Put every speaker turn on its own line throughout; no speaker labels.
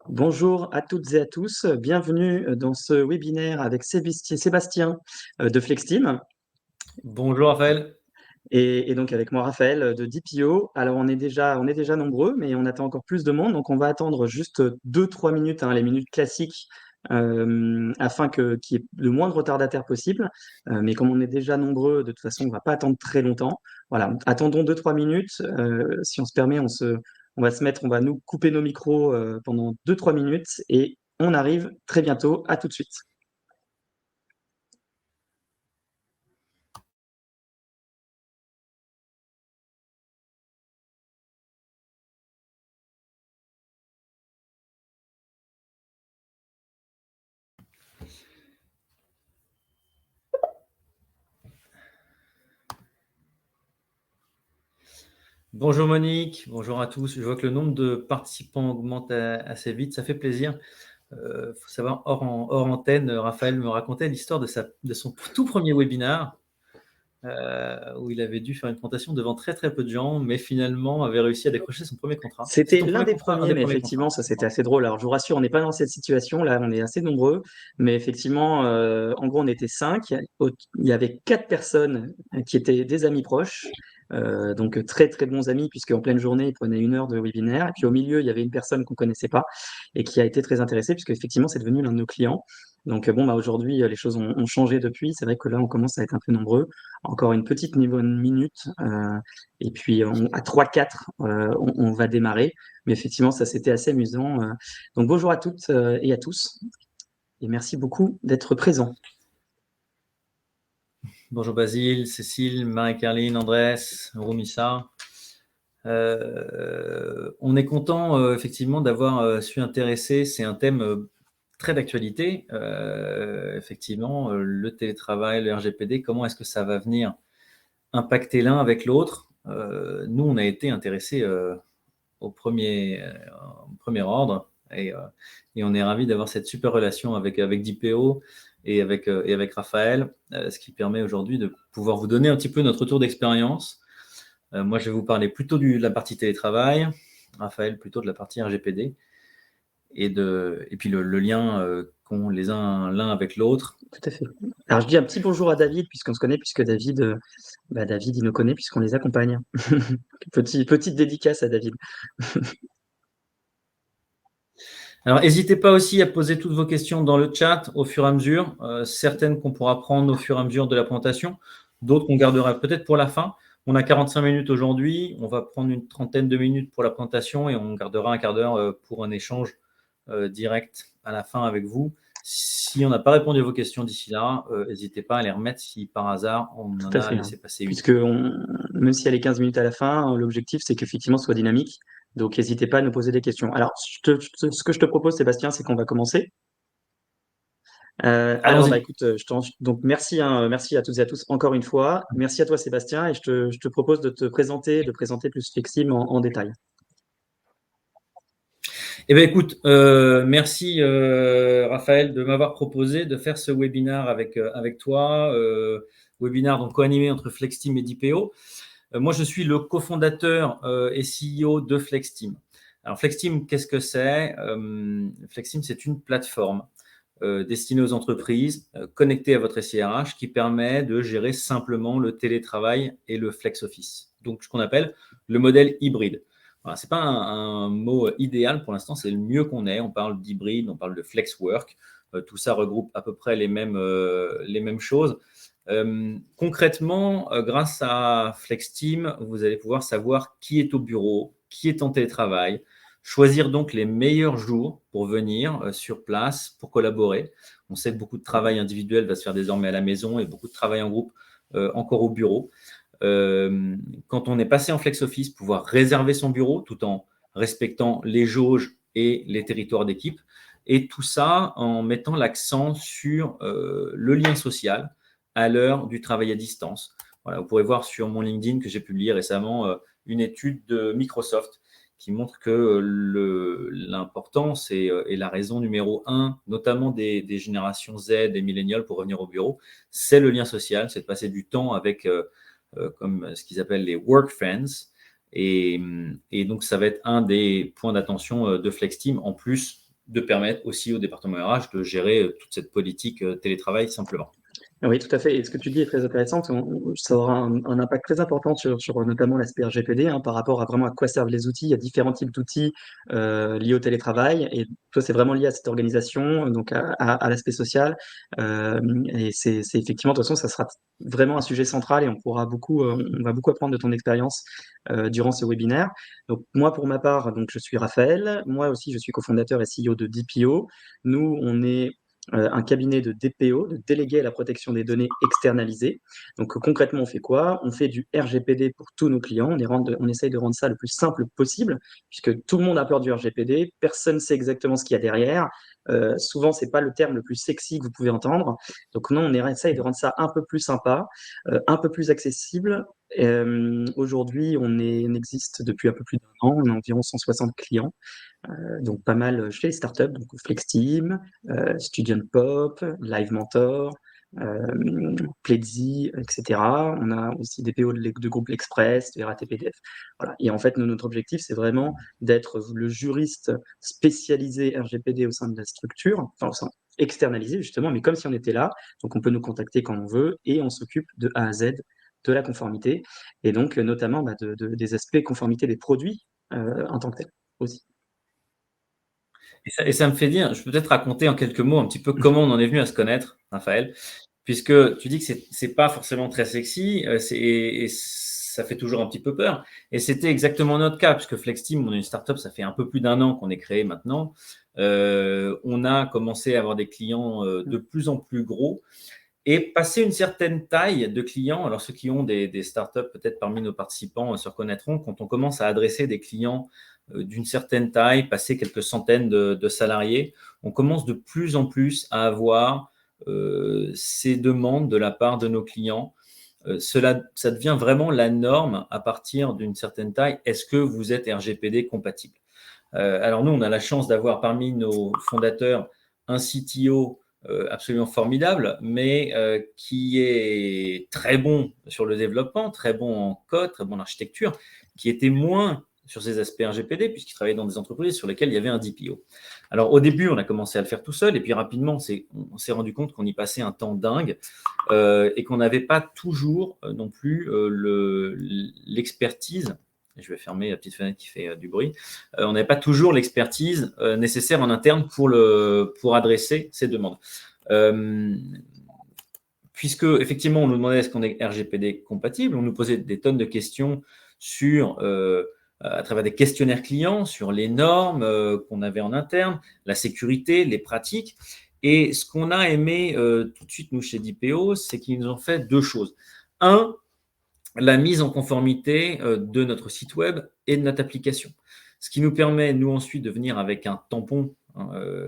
Bonjour à toutes et à tous, bienvenue dans ce webinaire avec Sébastien de Flexteam
Bonjour Raphaël.
et donc avec moi Raphaël de DPO. Alors on est déjà nombreux, mais on attend encore plus de monde, donc on va attendre juste 2-3 minutes, hein, les minutes classiques, afin qu'il y ait le moins de retardataires possible. Mais comme on est déjà nombreux, de toute façon, on va pas attendre très longtemps. Voilà, attendons 2-3 minutes. Si on se permet, on va nous couper nos micros pendant 2-3 minutes et on arrive très bientôt. À tout de suite.
Bonjour Monique, bonjour à tous. Je vois que le nombre de participants augmente assez vite, ça fait plaisir. Faut savoir, hors antenne, Raphaël me racontait l'histoire de son tout premier webinaire où il avait dû faire une présentation devant très très peu de gens, mais finalement avait réussi à décrocher son premier contrat. C'est
C'était
ton
l'un
premier
des
contrat, un
premiers,
des
mais
premiers
effectivement,
contrats.
ça c'était assez drôle. Alors je vous rassure, on n'est pas dans cette situation, là on est assez nombreux, mais effectivement, en gros on était 5. Il y avait 4 personnes qui étaient des amis proches, donc très très bons amis, puisque en pleine journée ils prenaient 1 heure de webinaire, et puis au milieu il y avait une personne qu'on connaissait pas et qui a été très intéressée, puisque effectivement c'est devenu l'un de nos clients. Donc bon, bah aujourd'hui les choses ont changé depuis. C'est vrai que là on commence à être un peu nombreux. Encore une petite niveau de minute, et puis à 3-4 on va démarrer. Mais effectivement, ça c'était assez amusant. Donc bonjour à toutes et à tous, et merci beaucoup d'être présents.
Bonjour Basile, Cécile, Marie-Carline, Andrés, Roumissa. On est content effectivement d'avoir su intéresser. C'est un thème très d'actualité. Effectivement, le télétravail, le RGPD, comment est-ce que ça va venir impacter l'un avec l'autre? Nous, on a été intéressés au premier ordre et on est ravis d'avoir cette super relation avec DPO et avec Raphaël, ce qui permet aujourd'hui de pouvoir vous donner un petit peu notre retour d'expérience. Moi, je vais vous parler plutôt de la partie télétravail, Raphaël plutôt de la partie RGPD et puis le lien qu'ont l'un avec l'autre.
Tout à fait. Alors je dis un petit bonjour à David, puisqu'on se connaît, puisque David, David il nous connaît puisqu'on les accompagne. Petite dédicace à David.
Alors, n'hésitez pas aussi à poser toutes vos questions dans le chat au fur et à mesure. Certaines qu'on pourra prendre au fur et à mesure de la présentation, d'autres qu'on gardera peut-être pour la fin. On a 45 minutes aujourd'hui. On va prendre une trentaine de minutes pour la présentation et on gardera un quart d'heure pour un échange direct à la fin avec vous. Si on n'a pas répondu à vos questions d'ici là, n'hésitez pas à les remettre si par hasard on
Tout
en
à
a
fait, hein.
laissé passer une.
Puisque même s'il y a les 15 minutes à la fin, l'objectif c'est qu'effectivement ce soit dynamique. Donc n'hésitez pas à nous poser des questions. Alors ce que je te propose, Sébastien, c'est qu'on va commencer. Alors, bah
Allons-y.
écoute, donc merci, hein, merci à toutes et à tous encore une fois. Merci à toi, Sébastien, et je te propose de présenter plus Flexim en détail.
Eh bien, écoute, merci Raphaël de m'avoir proposé de faire ce webinaire avec toi. Webinaire donc co-animé entre Flexteam et DPO. Moi, je suis le cofondateur et CEO de Flexteam. Alors, Flexteam, qu'est-ce que c'est? Flexteam, c'est une plateforme destinée aux entreprises connectée à votre SIRH qui permet de gérer simplement le télétravail et le flex office. Donc, ce qu'on appelle le modèle hybride. Voilà, ce n'est pas un mot idéal pour l'instant, c'est le mieux qu'on ait. On parle d'hybride, on parle de flex work. Tout ça regroupe à peu près les mêmes choses. Concrètement, grâce à Flexteam, vous allez pouvoir savoir qui est au bureau, qui est en télétravail, choisir donc les meilleurs jours pour venir sur place, pour collaborer. On sait que beaucoup de travail individuel va se faire désormais à la maison et beaucoup de travail en groupe encore au bureau. Quand on est passé en flex office, pouvoir réserver son bureau tout en respectant les jauges et les territoires d'équipe. Et tout ça en mettant l'accent sur le lien social à l'heure du travail à distance. Voilà, vous pourrez voir sur mon LinkedIn que j'ai publié récemment une étude de Microsoft qui montre que l'importance et la raison numéro 1, notamment des générations Z et millénials pour revenir au bureau, c'est le lien social, c'est de passer du temps avec comme ce qu'ils appellent les work friends. Et donc, ça va être un des points d'attention de Flexteam, en plus de permettre aussi au département RH de gérer toute cette politique télétravail simplement.
Oui, tout à fait. Et ce que tu dis est très intéressant, parce ça aura un impact très important sur notamment l'aspect RGPD, hein, par rapport à vraiment à quoi servent les outils. Il y a différents types d'outils liés au télétravail, et toi, c'est vraiment lié à cette organisation, donc à l'aspect social. Et c'est effectivement, de toute façon, ça sera vraiment un sujet central, et on va beaucoup apprendre de ton expérience durant ce webinaire. Donc moi, pour ma part, donc je suis Raphaël. Moi aussi, je suis cofondateur et CEO de DPO. Nous, on est un cabinet de DPO, de délégué à la protection des données externalisées. Donc concrètement, on fait quoi? On fait du RGPD pour tous nos clients. On essaye de rendre ça le plus simple possible, puisque tout le monde a peur du RGPD. Personne ne sait exactement ce qu'il y a derrière. Souvent, c'est pas le terme le plus sexy que vous pouvez entendre. Donc non, on essaye de rendre ça un peu plus sympa, un peu plus accessible. Aujourd'hui, on existe depuis un peu plus d'un an. On a environ 160 clients. Donc pas mal chez les startups, donc FlexTeam, Student Pop, Live Mentor, Pledzi, etc. On a aussi des PO de groupe L'Express, de RATPDF. Voilà. Et en fait, notre objectif, c'est vraiment d'être le juriste spécialisé RGPD au sein de la structure, enfin au sein externalisé justement, mais comme si on était là. Donc on peut nous contacter quand on veut et on s'occupe de A à Z de la conformité et donc notamment des aspects conformité des produits en tant que tel aussi.
Et ça me fait dire, je peux peut-être raconter en quelques mots un petit peu comment on en est venu à se connaître, Raphaël, puisque tu dis que c'est pas forcément très sexy, et ça fait toujours un petit peu peur. Et c'était exactement notre cas, puisque FlexTeam, on est une startup, ça fait un peu plus d'un an qu'on est créé maintenant. On a commencé à avoir des clients de plus en plus gros. Et passer une certaine taille de clients, alors ceux qui ont des startups, peut-être parmi nos participants, se reconnaîtront, quand on commence à adresser des clients d'une certaine taille, passer quelques centaines de salariés, on commence de plus en plus à avoir ces demandes de la part de nos clients. Ça devient vraiment la norme à partir d'une certaine taille. Est-ce que vous êtes RGPD compatible? Alors nous, on a la chance d'avoir parmi nos fondateurs un CTO absolument formidable, mais qui est très bon sur le développement, très bon en code, très bon en architecture, qui était moins sur ces aspects RGPD, puisqu'il travaillait dans des entreprises sur lesquelles il y avait un DPO. Alors au début, on a commencé à le faire tout seul, et puis rapidement, on s'est rendu compte qu'on y passait un temps dingue, et qu'on n'avait pas toujours non plus l'expertise. Je vais fermer la petite fenêtre qui fait du bruit. On n'avait pas toujours l'expertise nécessaire en interne pour adresser ces demandes. Puisque, effectivement, on nous demandait est-ce qu'on est RGPD compatible, on nous posait des tonnes de questions à travers des questionnaires clients, sur les normes qu'on avait en interne, la sécurité, les pratiques. Et ce qu'on a aimé tout de suite, nous, chez DPO, c'est qu'ils nous ont fait deux choses. Un, la mise en conformité de notre site web et de notre application. Ce qui nous permet, nous, ensuite, de venir avec un tampon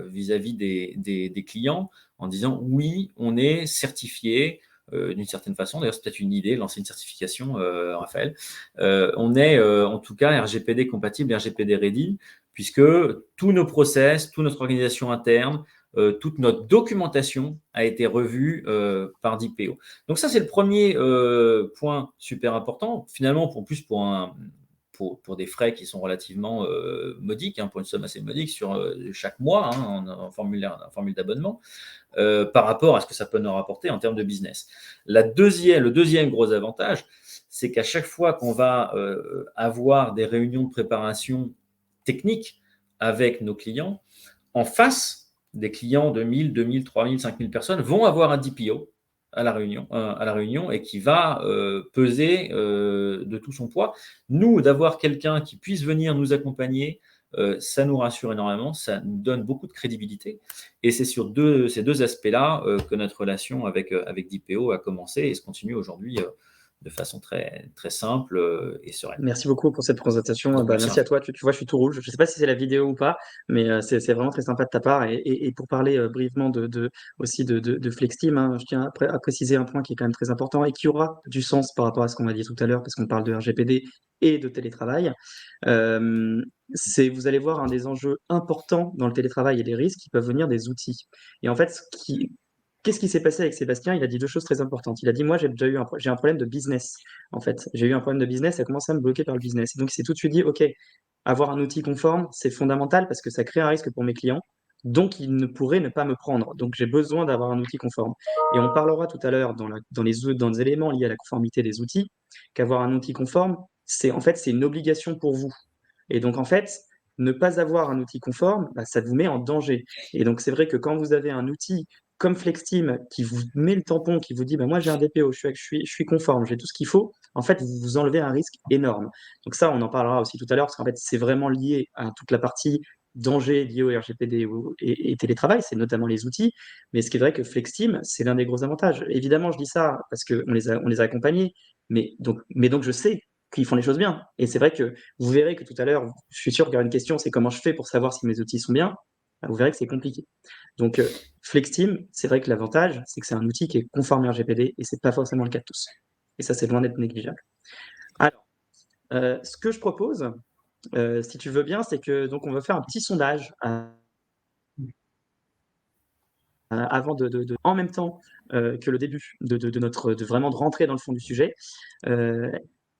vis-à-vis des clients en disant oui, on est certifié d'une certaine façon. D'ailleurs, c'est peut-être une idée, lancer une certification, Raphaël. On est en tout cas RGPD compatible, RGPD ready, puisque tous nos process, toute notre organisation interne, toute notre documentation a été revue par DPO. Donc ça, c'est le premier point super important. Finalement, pour des frais qui sont relativement modiques, pour une somme assez modique sur chaque mois, en formule d'abonnement, par rapport à ce que ça peut nous rapporter en termes de business. Le deuxième gros avantage, c'est qu'à chaque fois qu'on va avoir des réunions de préparation technique avec nos clients, en face, des clients de 1000, 2000, 3000, 5000 personnes vont avoir un DPO à la réunion et qui va peser de tout son poids. Nous, d'avoir quelqu'un qui puisse venir nous accompagner, ça nous rassure énormément, ça nous donne beaucoup de crédibilité. Et c'est sur ces deux aspects-là que notre relation avec DPO a commencé et se continue aujourd'hui de façon très, très simple et sereine.
Merci beaucoup pour cette présentation.
Donc,
Merci à toi. Tu vois, je suis tout rouge. Je ne sais pas si c'est la vidéo ou pas, mais c'est vraiment très sympa de ta part. Et pour parler brièvement aussi de FlexTeam, hein, je tiens à préciser un point qui est quand même très important et qui aura du sens par rapport à ce qu'on a dit tout à l'heure, parce qu'on parle de RGPD et de télétravail. Vous allez voir un des enjeux importants dans le télétravail et les risques qui peuvent venir des outils. Et en fait, qu'est-ce qui s'est passé avec Sébastien? Il a dit deux choses très importantes. Il a dit, moi, j'ai un problème de business, en fait. J'ai eu un problème de business, ça a commencé à me bloquer par le business. Et donc, il s'est tout de suite dit, OK, avoir un outil conforme, c'est fondamental parce que ça crée un risque pour mes clients. donc il ne pourrait ne pas me prendre. Donc j'ai besoin d'avoir un outil conforme. Et on parlera tout à l'heure dans les éléments liés à la conformité des outils, qu'avoir un outil conforme, c'est une obligation pour vous. Et donc en fait, ne pas avoir un outil conforme, bah, ça vous met en danger. Et donc c'est vrai que quand vous avez un outil comme Flexteam qui vous met le tampon, qui vous dit bah, moi j'ai un DPO, je suis conforme, j'ai tout ce qu'il faut, en fait vous vous enlevez un risque énorme. Donc ça, on en parlera aussi tout à l'heure, parce qu'en fait c'est vraiment lié à toute la partie danger lié au RGPD et télétravail, c'est notamment les outils. Mais ce qui est vrai que Flexteam, c'est l'un des gros avantages. Évidemment, je dis ça parce qu'on on les a accompagnés, mais donc je sais qu'ils font les choses bien. Et c'est vrai que vous verrez que tout à l'heure, je suis sûr qu'il y aura une question, c'est comment je fais pour savoir si mes outils sont bien. Bah, vous verrez que c'est compliqué. Donc, Flexteam, c'est vrai que l'avantage, c'est que c'est un outil qui est conforme RGPD et c'est pas forcément le cas de tous. Et ça, c'est loin d'être négligeable. Alors, ce que je propose, si tu veux bien, c'est que donc on va faire un petit sondage avant en même temps que le début de vraiment de rentrer dans le fond du sujet. Euh,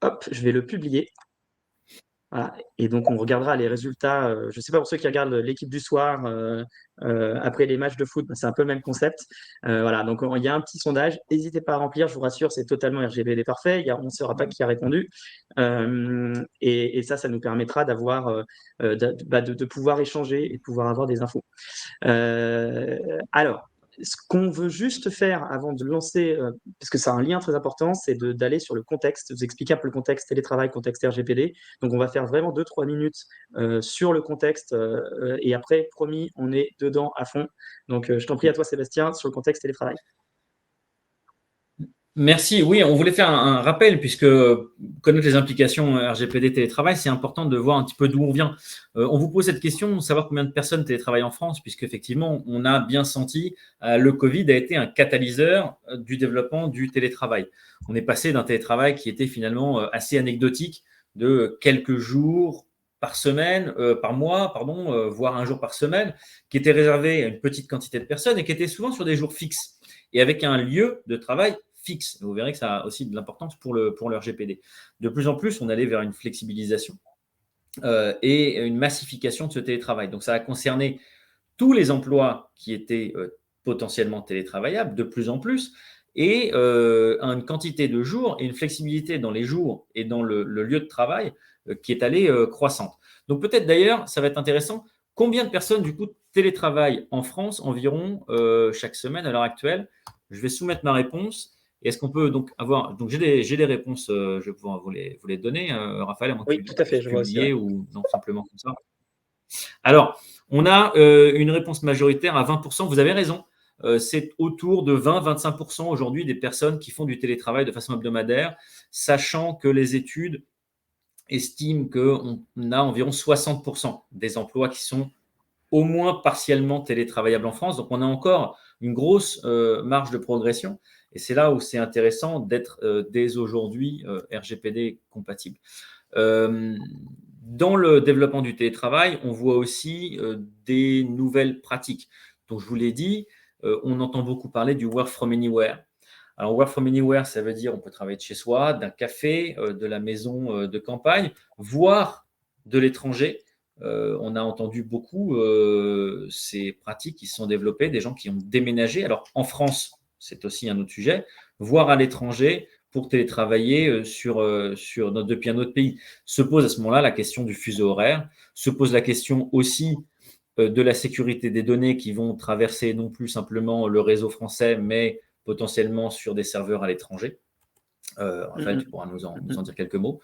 hop, je vais le publier. Voilà. Et donc, on regardera les résultats. Je ne sais pas pour ceux qui regardent l'équipe du soir après les matchs de foot, c'est un peu le même concept. Voilà, donc il y a un petit sondage. N'hésitez pas à remplir, je vous rassure, c'est totalement RGPD parfait. On ne saura pas qui a répondu. Et ça nous permettra d'avoir, de pouvoir échanger et de pouvoir avoir des infos. Alors, ce qu'on veut juste faire avant de lancer, parce que c'est un lien très important, c'est d'aller sur le contexte, vous expliquer un peu le contexte télétravail, contexte RGPD. Donc, on va faire vraiment 2-3 minutes sur le contexte et après, promis, on est dedans à fond. Donc, je t'en prie à toi, Sébastien, sur le contexte télétravail.
Merci. Oui, on voulait faire un rappel puisque connaître les implications RGPD télétravail, c'est important de voir un petit peu d'où on vient. On vous pose cette question, savoir combien de personnes télétravaillent en France, puisque effectivement, on a bien senti le Covid a été un catalyseur du développement du télétravail. On est passé d'un télétravail qui était finalement assez anecdotique, de quelques jours par semaine, par mois, pardon, voire un jour par semaine, qui était réservé à une petite quantité de personnes et qui était souvent sur des jours fixes et avec un lieu de travail fixe. Vous verrez que ça a aussi de l'importance pour le RGPD. De plus en plus, on allait vers une flexibilisation et une massification de ce télétravail. Donc, ça a concerné tous les emplois qui étaient potentiellement télétravaillables, de plus en plus, et une quantité de jours et une flexibilité dans les jours et dans le lieu de travail qui est allée croissante. Donc, peut-être d'ailleurs, ça va être intéressant. Combien de personnes, du coup, télétravaillent en France environ chaque semaine à l'heure actuelle? Je vais soumettre ma réponse. Est-ce qu'on peut donc avoir. Donc, j'ai des réponses, je vais pouvoir vous les donner, Raphaël, à moins que
Oui,
tu
tout à fait,
puisses
je vois aussi. Ouais.
publier ou non, simplement comme ça. Alors, on a une réponse majoritaire à 20%. Vous avez raison. C'est autour de 20-25% aujourd'hui des personnes qui font du télétravail de façon hebdomadaire, sachant que les études estiment qu'on a environ 60% des emplois qui sont au moins partiellement télétravaillables en France. Donc, on a encore une grosse marge de progression. Et c'est là où c'est intéressant d'être dès aujourd'hui RGPD compatible. Dans le développement du télétravail, on voit aussi des nouvelles pratiques. Donc, je vous l'ai dit, on entend beaucoup parler du work from anywhere. Alors, work from anywhere, ça veut dire on peut travailler de chez soi, d'un café, de la maison de campagne, voire de l'étranger. On a entendu beaucoup ces pratiques qui se sont développées, des gens qui ont déménagé. Alors, en France, c'est aussi un autre sujet, voire à l'étranger pour télétravailler depuis un autre pays. Se pose à ce moment-là la question du fuseau horaire, se pose la question aussi de la sécurité des données qui vont traverser non plus simplement le réseau français, mais potentiellement sur des serveurs à l'étranger. Raphaël, tu pourras nous en dire quelques mots.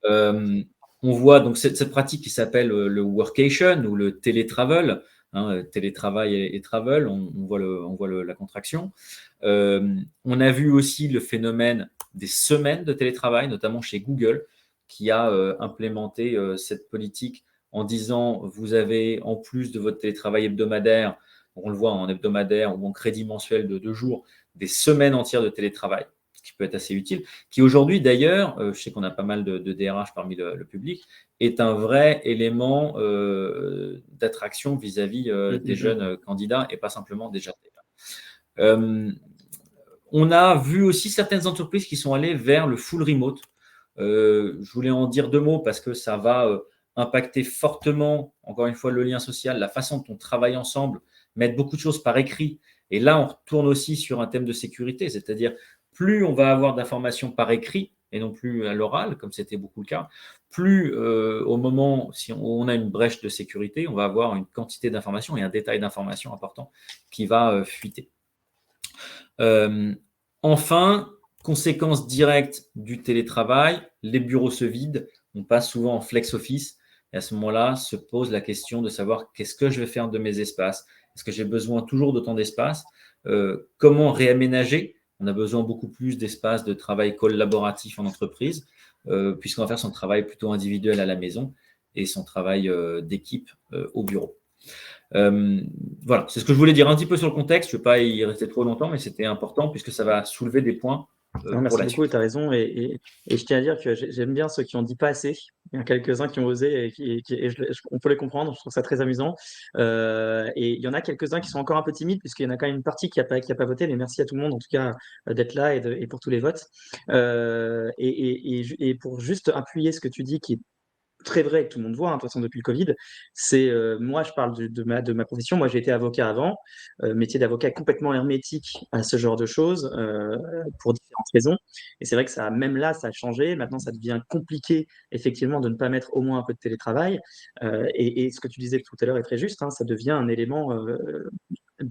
On voit donc cette pratique qui s'appelle le workation ou le télétravel, télétravail et travel, on voit la contraction. On a vu aussi le phénomène des semaines de télétravail, notamment chez Google, qui a implémenté cette politique en disant vous avez en plus de votre télétravail hebdomadaire, on le voit en hebdomadaire ou en crédit mensuel de 2 jours, des semaines entières de télétravail, ce qui peut être assez utile, qui aujourd'hui d'ailleurs, je sais qu'on a pas mal de DRH parmi le public, est un vrai élément d'attraction vis-à-vis des jeunes candidats et pas simplement des jeunes. On a vu aussi certaines entreprises qui sont allées vers le full remote. Je voulais en dire 2 mots parce que ça va impacter fortement, encore une fois, le lien social, la façon dont on travaille ensemble, mettre beaucoup de choses par écrit. Et là, on retourne aussi sur un thème de sécurité, c'est-à-dire plus on va avoir d'informations par écrit et non plus à l'oral, comme c'était beaucoup le cas, plus au moment, si on a une brèche de sécurité, on va avoir une quantité d'informations et un détail d'informations important qui va fuiter. Enfin, conséquence directe du télétravail, les bureaux se vident, on passe souvent en flex office. Et à ce moment-là, se pose la question de savoir qu'est-ce que je vais faire de mes espaces. Est-ce que j'ai besoin toujours d'autant d'espace? Comment réaménager? On a besoin beaucoup plus d'espace de travail collaboratif en entreprise, puisqu'on va faire son travail plutôt individuel à la maison et son travail d'équipe au bureau. Voilà, c'est ce que je voulais dire un petit peu sur le contexte. Je ne vais pas y rester trop longtemps, mais c'était important puisque ça va soulever des points
Non,
pour
merci
la
beaucoup,
suite.
tu as raison. Et je tiens à dire que j'aime bien ceux qui ont dit pas assez. Il y en a quelques-uns qui ont osé on peut les comprendre. Je trouve ça très amusant. Et il y en a quelques-uns qui sont encore un peu timides, puisqu'il y en a quand même une partie qui a pas voté. Mais merci à tout le monde, en tout cas, d'être là et pour tous les votes. Et pour juste appuyer ce que tu dis, qui est très vrai que tout le monde voit, de toute façon, depuis le Covid, c'est moi, je parle de ma profession. Moi, j'ai été avocat avant, métier d'avocat complètement hermétique à ce genre de choses pour différentes raisons. Et c'est vrai que ça, même là, ça a changé. Maintenant, ça devient compliqué, effectivement, de ne pas mettre au moins un peu de télétravail. Et ce que tu disais tout à l'heure est très juste, ça devient un élément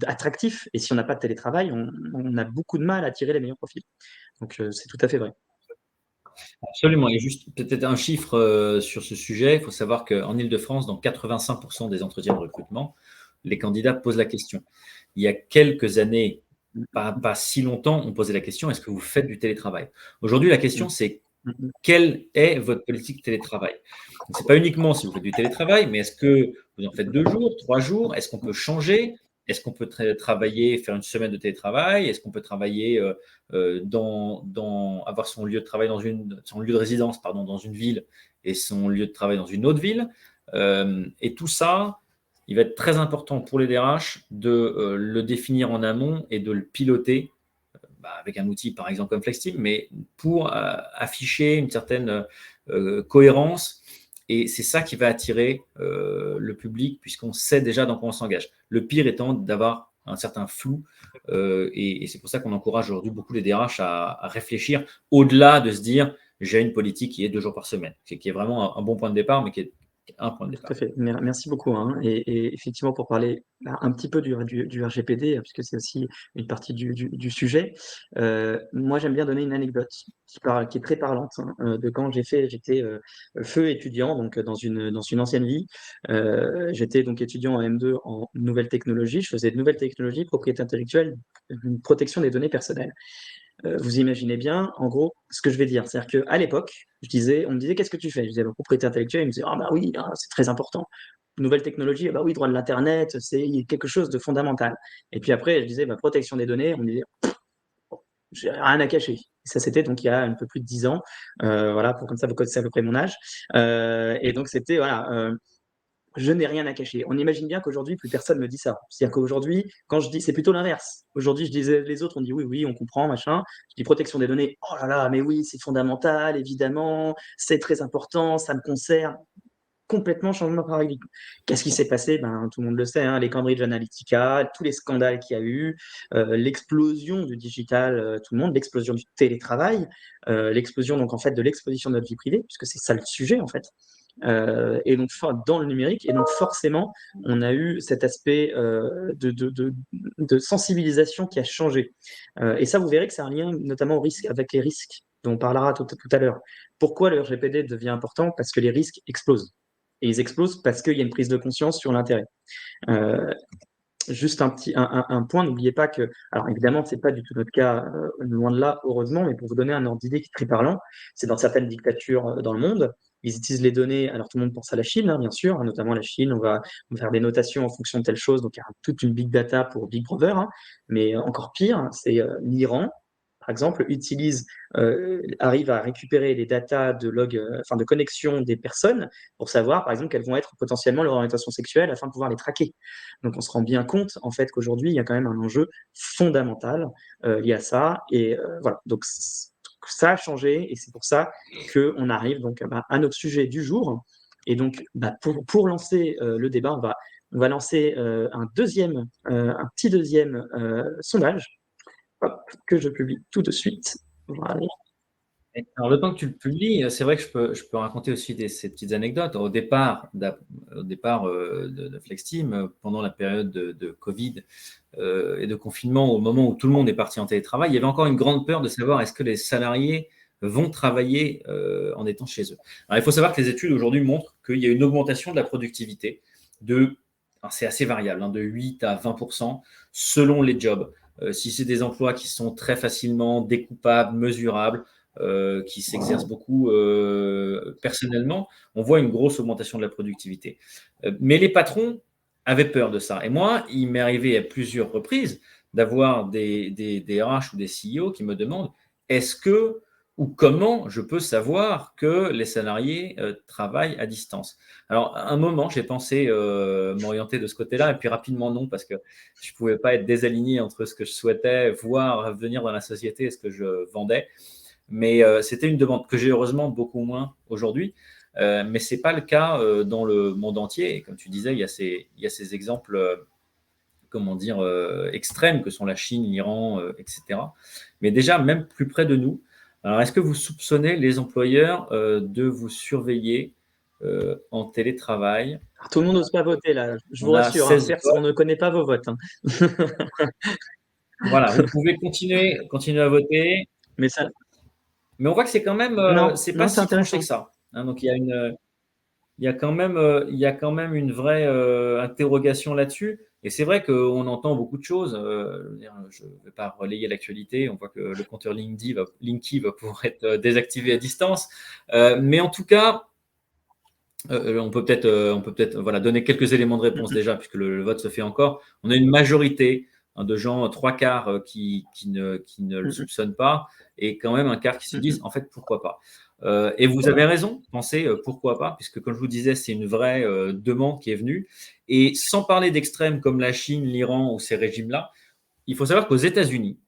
attractif. Et si on n'a pas de télétravail, on a beaucoup de mal à tirer les meilleurs profils. Donc, c'est tout à fait vrai.
Absolument. Et juste peut-être un chiffre sur ce sujet. Il faut savoir qu'en Ile-de-France, dans 85% des entretiens de recrutement, les candidats posent la question. Il y a quelques années, pas si longtemps, on posait la question, est-ce que vous faites du télétravail? Aujourd'hui, la question, c'est
Mm.
quelle est votre politique télétravail? Ce n'est pas uniquement si vous faites du télétravail, mais est-ce que vous en faites 2 jours, 3 jours? Est-ce qu'on peut changer? Est-ce qu'on peut travailler, faire une semaine de télétravail? Est-ce qu'on peut travailler, avoir son lieu de travail son lieu de résidence, pardon, dans une ville et son lieu de travail dans une autre ville? Et tout ça, il va être très important pour les DRH de le définir en amont et de le piloter avec un outil par exemple comme Flexteam, mais pour afficher une certaine cohérence. Et c'est ça qui va attirer le public puisqu'on sait déjà dans quoi on s'engage. Le pire étant d'avoir un certain flou et c'est pour ça qu'on encourage aujourd'hui beaucoup les DRH à réfléchir au-delà de se dire j'ai une politique qui est 2 jours par semaine, qui est vraiment un bon point de départ, mais qui est un point de
Tout à
départ.
fait. Merci beaucoup. Et effectivement, pour parler un petit peu du RGPD, puisque c'est aussi une partie du sujet, moi j'aime bien donner une anecdote qui est très parlante de quand j'étais feu étudiant, donc dans une ancienne vie. J'étais donc étudiant en M2 en nouvelles technologies. Je faisais de nouvelles technologies, propriété intellectuelle, protection des données personnelles. Vous imaginez bien, en gros, ce que je vais dire. C'est-à-dire qu'à l'époque, on me disait, qu'est-ce que tu fais? Je disais, propriété intellectuelle. Il me disait, ah bah oui, c'est très important. Nouvelle technologie, ah bah oui, droit de l'Internet, c'est quelque chose de fondamental. Et puis après, je disais, protection des données, on me disait, j'ai rien à cacher. Ça, c'était donc il y a un peu plus de 10 ans. Voilà, comme ça, vous connaissez à peu près mon âge. Et donc, c'était, voilà, je n'ai rien à cacher. On imagine bien qu'aujourd'hui, plus personne me dit ça. C'est-à-dire qu'aujourd'hui, quand je dis, c'est plutôt l'inverse. Aujourd'hui, je disais, les autres, on dit oui, oui, on comprend, machin. Je dis protection des données. Oh là là, mais oui, c'est fondamental, évidemment, c'est très important, ça me concerne. Complètement changement de paradigme. Qu'est-ce qui s'est passé? Tout le monde le sait, les Cambridge Analytica, tous les scandales qu'il y a eu, l'explosion du digital, tout le monde, l'explosion du télétravail, l'explosion donc en fait de l'exposition de notre vie privée, puisque c'est ça le sujet en fait. Et donc dans le numérique, et donc forcément, on a eu cet aspect de sensibilisation qui a changé. Et ça, vous verrez que c'est un lien notamment avec les risques dont on parlera tout à l'heure. Pourquoi le RGPD devient important? Parce que les risques explosent. Et ils explosent parce qu'il y a une prise de conscience sur l'intérêt. Euh, Juste un point, n'oubliez pas que, alors évidemment, c'est pas du tout notre cas, loin de là, heureusement, mais pour vous donner un ordre d'idée qui est très parlant, c'est dans certaines dictatures dans le monde, ils utilisent les données, alors tout le monde pense à la Chine, bien sûr, notamment la Chine, on va faire des notations en fonction de telle chose, donc il y a toute une big data pour Big Brother, mais encore pire, c'est l'Iran, par exemple, arrive à récupérer les datas de log, enfin de connexion des personnes pour savoir, par exemple, quelles vont être potentiellement leur orientation sexuelle afin de pouvoir les traquer. Donc, on se rend bien compte, en fait, qu'aujourd'hui, il y a quand même un enjeu fondamental lié à ça. Et voilà, donc ça a changé et c'est pour ça qu'on arrive donc à notre sujet du jour, Et donc, pour lancer le débat, on va lancer un petit deuxième sondage, hop, que je publie tout de suite. Voilà.
Alors, le temps que tu le publies, c'est vrai que je peux raconter aussi ces petites anecdotes. Au départ de FlexTeam, pendant la période de Covid et de confinement, au moment où tout le monde est parti en télétravail, il y avait encore une grande peur de savoir est-ce que les salariés vont travailler en étant chez eux. Alors, il faut savoir que les études aujourd'hui montrent qu'il y a une augmentation de la productivité c'est assez variable, de 8 à 20% selon les jobs. Si c'est des emplois qui sont très facilement découpables, mesurables, qui s'exercent beaucoup personnellement, on voit une grosse augmentation de la productivité. Mais les patrons avaient peur de ça. Et moi, il m'est arrivé à plusieurs reprises d'avoir des RH ou des CEO qui me demandent est-ce que ou comment je peux savoir que les salariés travaillent à distance. Alors, à un moment, j'ai pensé m'orienter de ce côté-là, et puis rapidement non, parce que je ne pouvais pas être désaligné entre ce que je souhaitais voir venir dans la société et ce que je vendais. Mais c'était une demande que j'ai heureusement beaucoup moins aujourd'hui. Mais ce n'est pas le cas dans le monde entier. Et comme tu disais, il y a ces exemples extrêmes que sont la Chine, l'Iran, etc. Mais déjà, même plus près de nous. Alors, est-ce que vous soupçonnez les employeurs de vous surveiller en télétravail?
Alors, tout le monde n'ose pas voter là, je vous
On a
rassure, hein,
16
on ne connaît pas vos votes. Hein.
Voilà, vous pouvez continuer à voter.
Mais ça,
Mais on voit que c'est quand même,
non,
c'est pas
non, c'est
si tranché
intéressant.
que ça. Donc, il y a quand même une vraie interrogation là-dessus. Et c'est vrai qu'on entend beaucoup de choses. Je ne vais pas relayer l'actualité. On voit que le compteur Linky va pouvoir être désactivé à distance. Mais en tout cas, on peut peut-être voilà, donner quelques éléments de réponse déjà, puisque le vote se fait encore. On a une majorité de gens, trois quarts qui ne le soupçonnent pas, et quand même un quart qui se disent, en fait, pourquoi pas. Et vous avez raison, pensez pourquoi pas, puisque comme je vous disais, c'est une vraie demande qui est venue. Et sans parler d'extrêmes comme la Chine, l'Iran ou ces régimes-là, il faut savoir qu'aux États-Unis,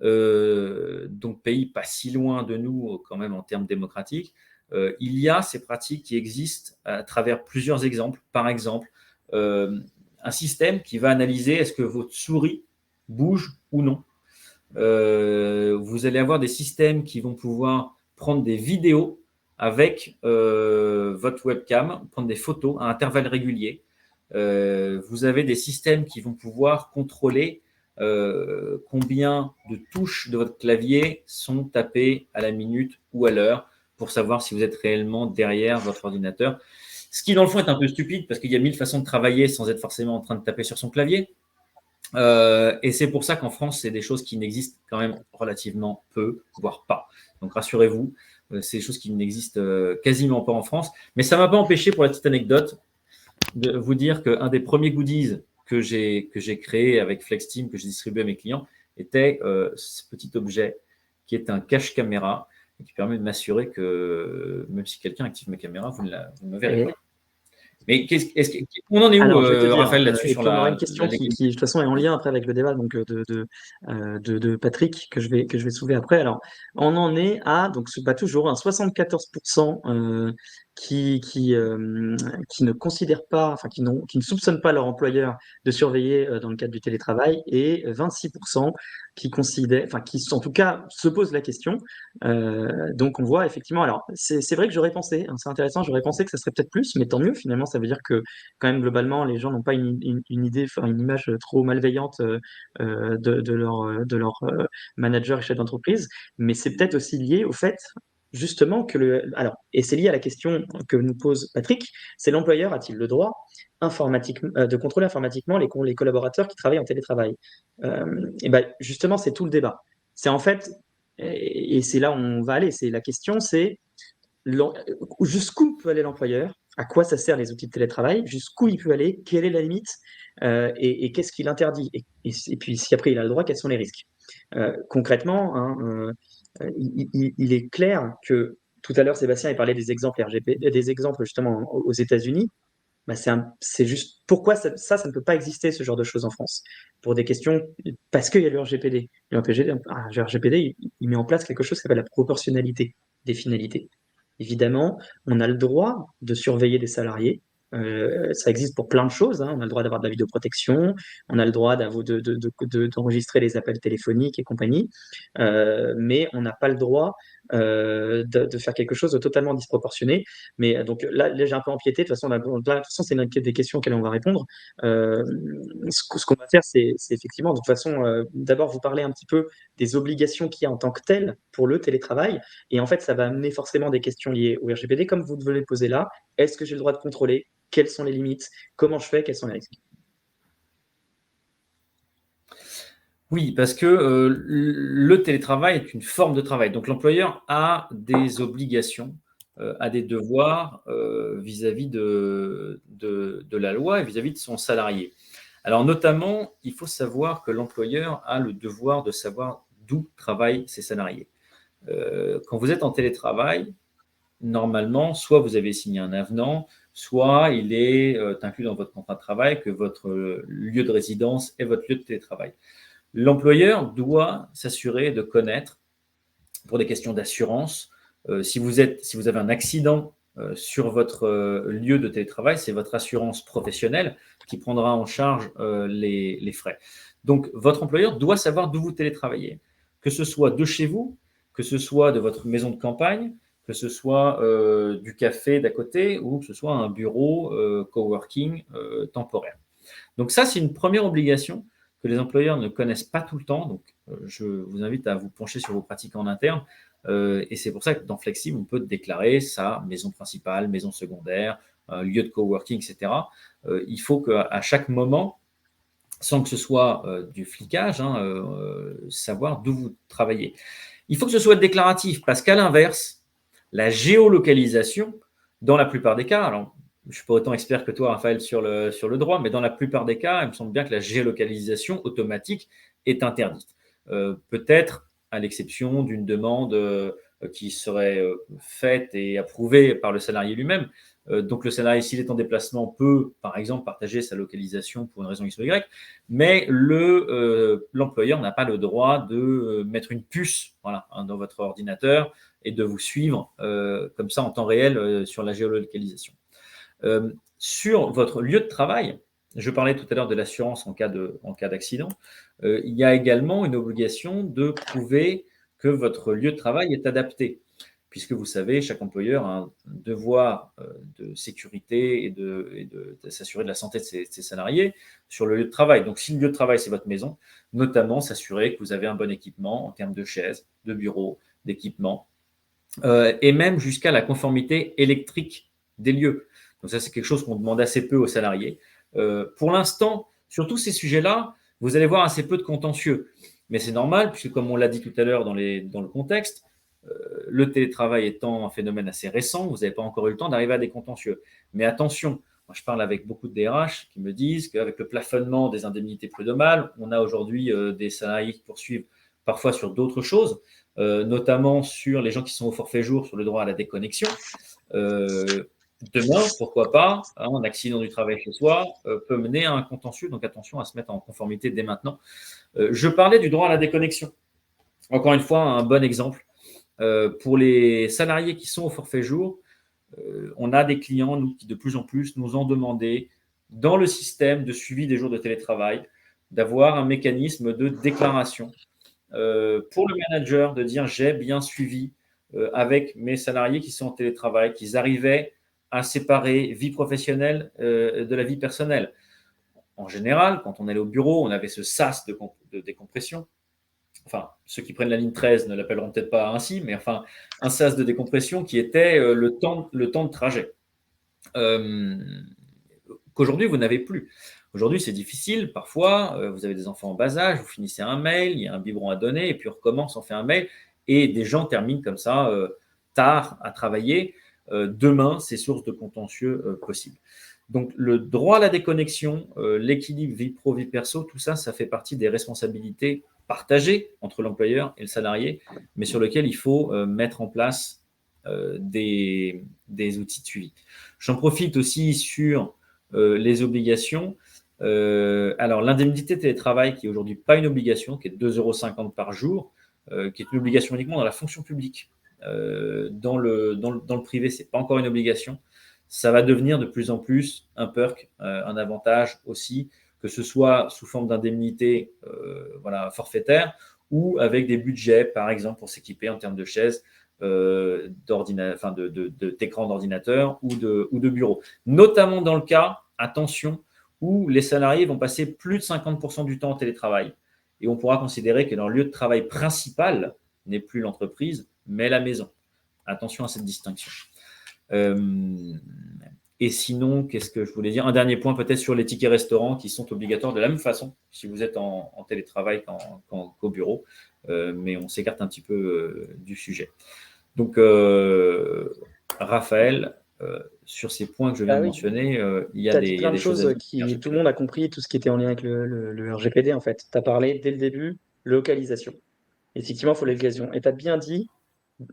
donc pays pas si loin de nous quand même en termes démocratiques, il y a ces pratiques qui existent à travers plusieurs exemples. Par exemple, un système qui va analyser est-ce que votre souris bouge ou non. Vous allez avoir des systèmes qui vont pouvoir prendre des vidéos avec votre webcam, prendre des photos à intervalles réguliers. Vous avez des systèmes qui vont pouvoir contrôler combien de touches de votre clavier sont tapées à la minute ou à l'heure pour savoir si vous êtes réellement derrière votre ordinateur. Ce qui, dans le fond, est un peu stupide parce qu'il y a 1000 façons de travailler sans être forcément en train de taper sur son clavier. Et c'est pour ça qu'en France, c'est des choses qui n'existent quand même relativement peu, voire pas. Donc rassurez-vous, c'est des choses qui n'existent quasiment pas en France. Mais ça ne m'a pas empêché, pour la petite anecdote, de vous dire qu'un des premiers goodies que j'ai créé avec FlexTeam, que j'ai distribué à mes clients, était ce petit objet qui est un cache caméra et qui permet de m'assurer que même si quelqu'un active ma caméra, vous ne me verrez pas. Mais on en est où,
alors, je vais te dire,
Raphaël, là-dessus
et
sur
puis on aura une question qui, de toute façon, est en lien après avec le débat donc, de Patrick, que je vais soulever après. Alors, on en est à, donc, toujours, un 74% qui ne considèrent pas, enfin, qui ne soupçonnent pas leur employeur de surveiller dans le cadre du télétravail, et 26% qui considèrent, enfin, qui, en tout cas, se posent la question. Donc, on voit effectivement, alors, c'est vrai que j'aurais pensé, hein, c'est intéressant, j'aurais pensé que ça serait peut-être plus, mais tant mieux, finalement, ça veut dire que, quand même, globalement, les gens n'ont pas une idée, enfin, une image trop malveillante de leur manager et chef d'entreprise, mais c'est peut-être aussi lié au fait, justement, alors, et c'est lié à la question que nous pose Patrick, c'est l'employeur a-t-il le droit de contrôler informatiquement les collaborateurs qui travaillent en télétravail? Et ben, justement, c'est tout le débat. C'est en fait, et c'est là où on va aller, c'est la question, c'est jusqu'où peut aller l'employeur, à quoi ça sert les outils de télétravail, jusqu'où il peut aller, quelle est la limite, et qu'est-ce qu'il interdit, et puis si après il a le droit, quels sont les risques. Concrètement, hein, il est clair que tout à l'heure Sébastien il parlait des exemples RGPD, des exemples justement aux États-Unis. Bah, c'est juste pourquoi ça ne peut pas exister, ce genre de choses en France, pour des questions, parce qu'il y a le RGPD. Le RGPD, il met en place quelque chose qui s'appelle la proportionnalité des finalités. Évidemment, on a le droit de surveiller des salariés. Ça existe pour plein de choses, hein. On a le droit d'avoir de la vidéoprotection, on a le droit d'enregistrer les appels téléphoniques et compagnie, mais on n'a pas le droit de faire quelque chose de totalement disproportionné. Mais donc là, j'ai un peu empiété. De toute façon, de toute façon, c'est des questions auxquelles on va répondre. Euh, ce qu'on va faire, c'est effectivement, de toute façon, d'abord vous parler un petit peu des obligations qu'il y a en tant que telles pour le télétravail. Et en fait, ça va amener forcément des questions liées au RGPD, comme vous devez les poser là. Est-ce que j'ai le droit de contrôler? Quelles sont les limites? Comment je fais? Quels sont les risques?
Oui, parce que le télétravail est une forme de travail. Donc, l'employeur a des obligations, a des devoirs vis-à-vis de la loi et vis-à-vis de son salarié. Alors, notamment, il faut savoir que l'employeur a le devoir de savoir d'où travaillent ses salariés. Quand vous êtes en télétravail, normalement, soit vous avez signé un avenant, soit il est inclus dans votre contrat de travail que votre lieu de résidence est votre lieu de télétravail. L'employeur doit s'assurer de connaître, pour des questions d'assurance, si vous avez un accident sur votre lieu de télétravail, c'est votre assurance professionnelle qui prendra en charge les frais. Donc, votre employeur doit savoir d'où vous télétravaillez, que ce soit de chez vous, que ce soit de votre maison de campagne, que ce soit du café d'à côté ou que ce soit un bureau coworking temporaire. Donc ça, c'est une première obligation que les employeurs ne connaissent pas tout le temps. Donc, je vous invite à vous pencher sur vos pratiques en interne. Et c'est pour ça que dans Flexib, on peut déclarer sa maison principale, maison secondaire, lieu de coworking, etc. Il faut qu'à chaque moment, sans que ce soit du flicage, hein, savoir d'où vous travaillez. Il faut que ce soit déclaratif parce qu'à l'inverse, la géolocalisation, dans la plupart des cas, alors je ne suis pas autant expert que toi, Raphaël, sur le droit, mais dans la plupart des cas, il me semble bien que la géolocalisation automatique est interdite. Peut-être à l'exception d'une demande qui serait faite et approuvée par le salarié lui-même. Donc le salarié, s'il est en déplacement, peut, par exemple, partager sa localisation pour une raison X ou Y, mais l'employeur n'a pas le droit de mettre une puce voilà, hein, dans votre ordinateur et de vous suivre comme ça en temps réel sur la géolocalisation. Sur votre lieu de travail, je parlais tout à l'heure de l'assurance en cas d'accident, il y a également une obligation de prouver que votre lieu de travail est adapté, puisque vous savez, chaque employeur a un devoir de sécurité et de s'assurer de la santé de ses salariés sur le lieu de travail. Donc, si le lieu de travail, c'est votre maison, notamment s'assurer que vous avez un bon équipement en termes de chaises, de bureaux, d'équipements, et même jusqu'à la conformité électrique des lieux. Donc ça, c'est quelque chose qu'on demande assez peu aux salariés. Pour l'instant, sur tous ces sujets-là, vous allez voir assez peu de contentieux. Mais c'est normal, puisque comme on l'a dit tout à l'heure dans le contexte, le télétravail étant un phénomène assez récent, vous n'avez pas encore eu le temps d'arriver à des contentieux. Mais attention, moi je parle avec beaucoup de DRH qui me disent qu'avec le plafonnement des indemnités prud'homales, on a aujourd'hui des salariés qui poursuivent parfois sur d'autres choses, notamment sur les gens qui sont au forfait jour sur le droit à la déconnexion. Demain, pourquoi pas, hein, un accident du travail chez soi peut mener à un contentieux, donc attention à se mettre en conformité dès maintenant. Je parlais du droit à la déconnexion. Encore une fois, un bon exemple. Pour les salariés qui sont au forfait jour, on a des clients nous, qui de plus en plus nous ont demandé, dans le système de suivi des jours de télétravail, d'avoir un mécanisme de déclaration pour le manager de dire j'ai bien suivi avec mes salariés qui sont en télétravail, qu'ils arrivaient à séparer vie professionnelle de la vie personnelle. En général, quand on allait au bureau, on avait ce sas de décompression. Enfin, ceux qui prennent la ligne 13 ne l'appelleront peut-être pas ainsi, mais enfin, un sas de décompression qui était le temps de trajet. Qu'aujourd'hui, vous n'avez plus. Aujourd'hui, c'est difficile. Parfois, vous avez des enfants en bas âge, vous finissez un mail, il y a un biberon à donner, et puis on recommence, on fait un mail, et des gens terminent comme ça tard à travailler. Demain, c'est source de contentieux possible. Donc, le droit à la déconnexion, l'équilibre vie pro, vie perso, tout ça, ça fait partie des responsabilités partagées entre l'employeur et le salarié, mais sur lesquelles il faut mettre en place des outils de suivi. J'en profite aussi sur les obligations. Alors, l'indemnité télétravail, qui est aujourd'hui pas une obligation, qui est de 2,50 € par jour, qui est une obligation uniquement dans la fonction publique. Dans le privé, ce n'est pas encore une obligation. Ça va devenir de plus en plus un perk, un avantage aussi, que ce soit sous forme d'indemnité voilà, forfaitaire ou avec des budgets, par exemple, pour s'équiper en termes de chaises, d'écran d'ordinateur ou de bureau. Notamment dans le cas, attention, où les salariés vont passer plus de 50% du temps en télétravail. Et on pourra considérer que leur lieu de travail principal n'est plus l'entreprise, mais la maison. Attention à cette distinction. Et sinon, qu'est-ce que je voulais dire? Un dernier point peut-être sur les tickets restaurants qui sont obligatoires de la même façon si vous êtes en télétravail qu'au bureau, mais on s'écarte un petit peu du sujet. Donc, Raphaël, sur ces points que je viens de mentionner, il y a
dit plein de choses tout le monde a compris, tout ce qui était en lien avec le RGPD, en fait. Tu as parlé dès le début, localisation. Effectivement, il faut l'occasion. Et tu as bien dit,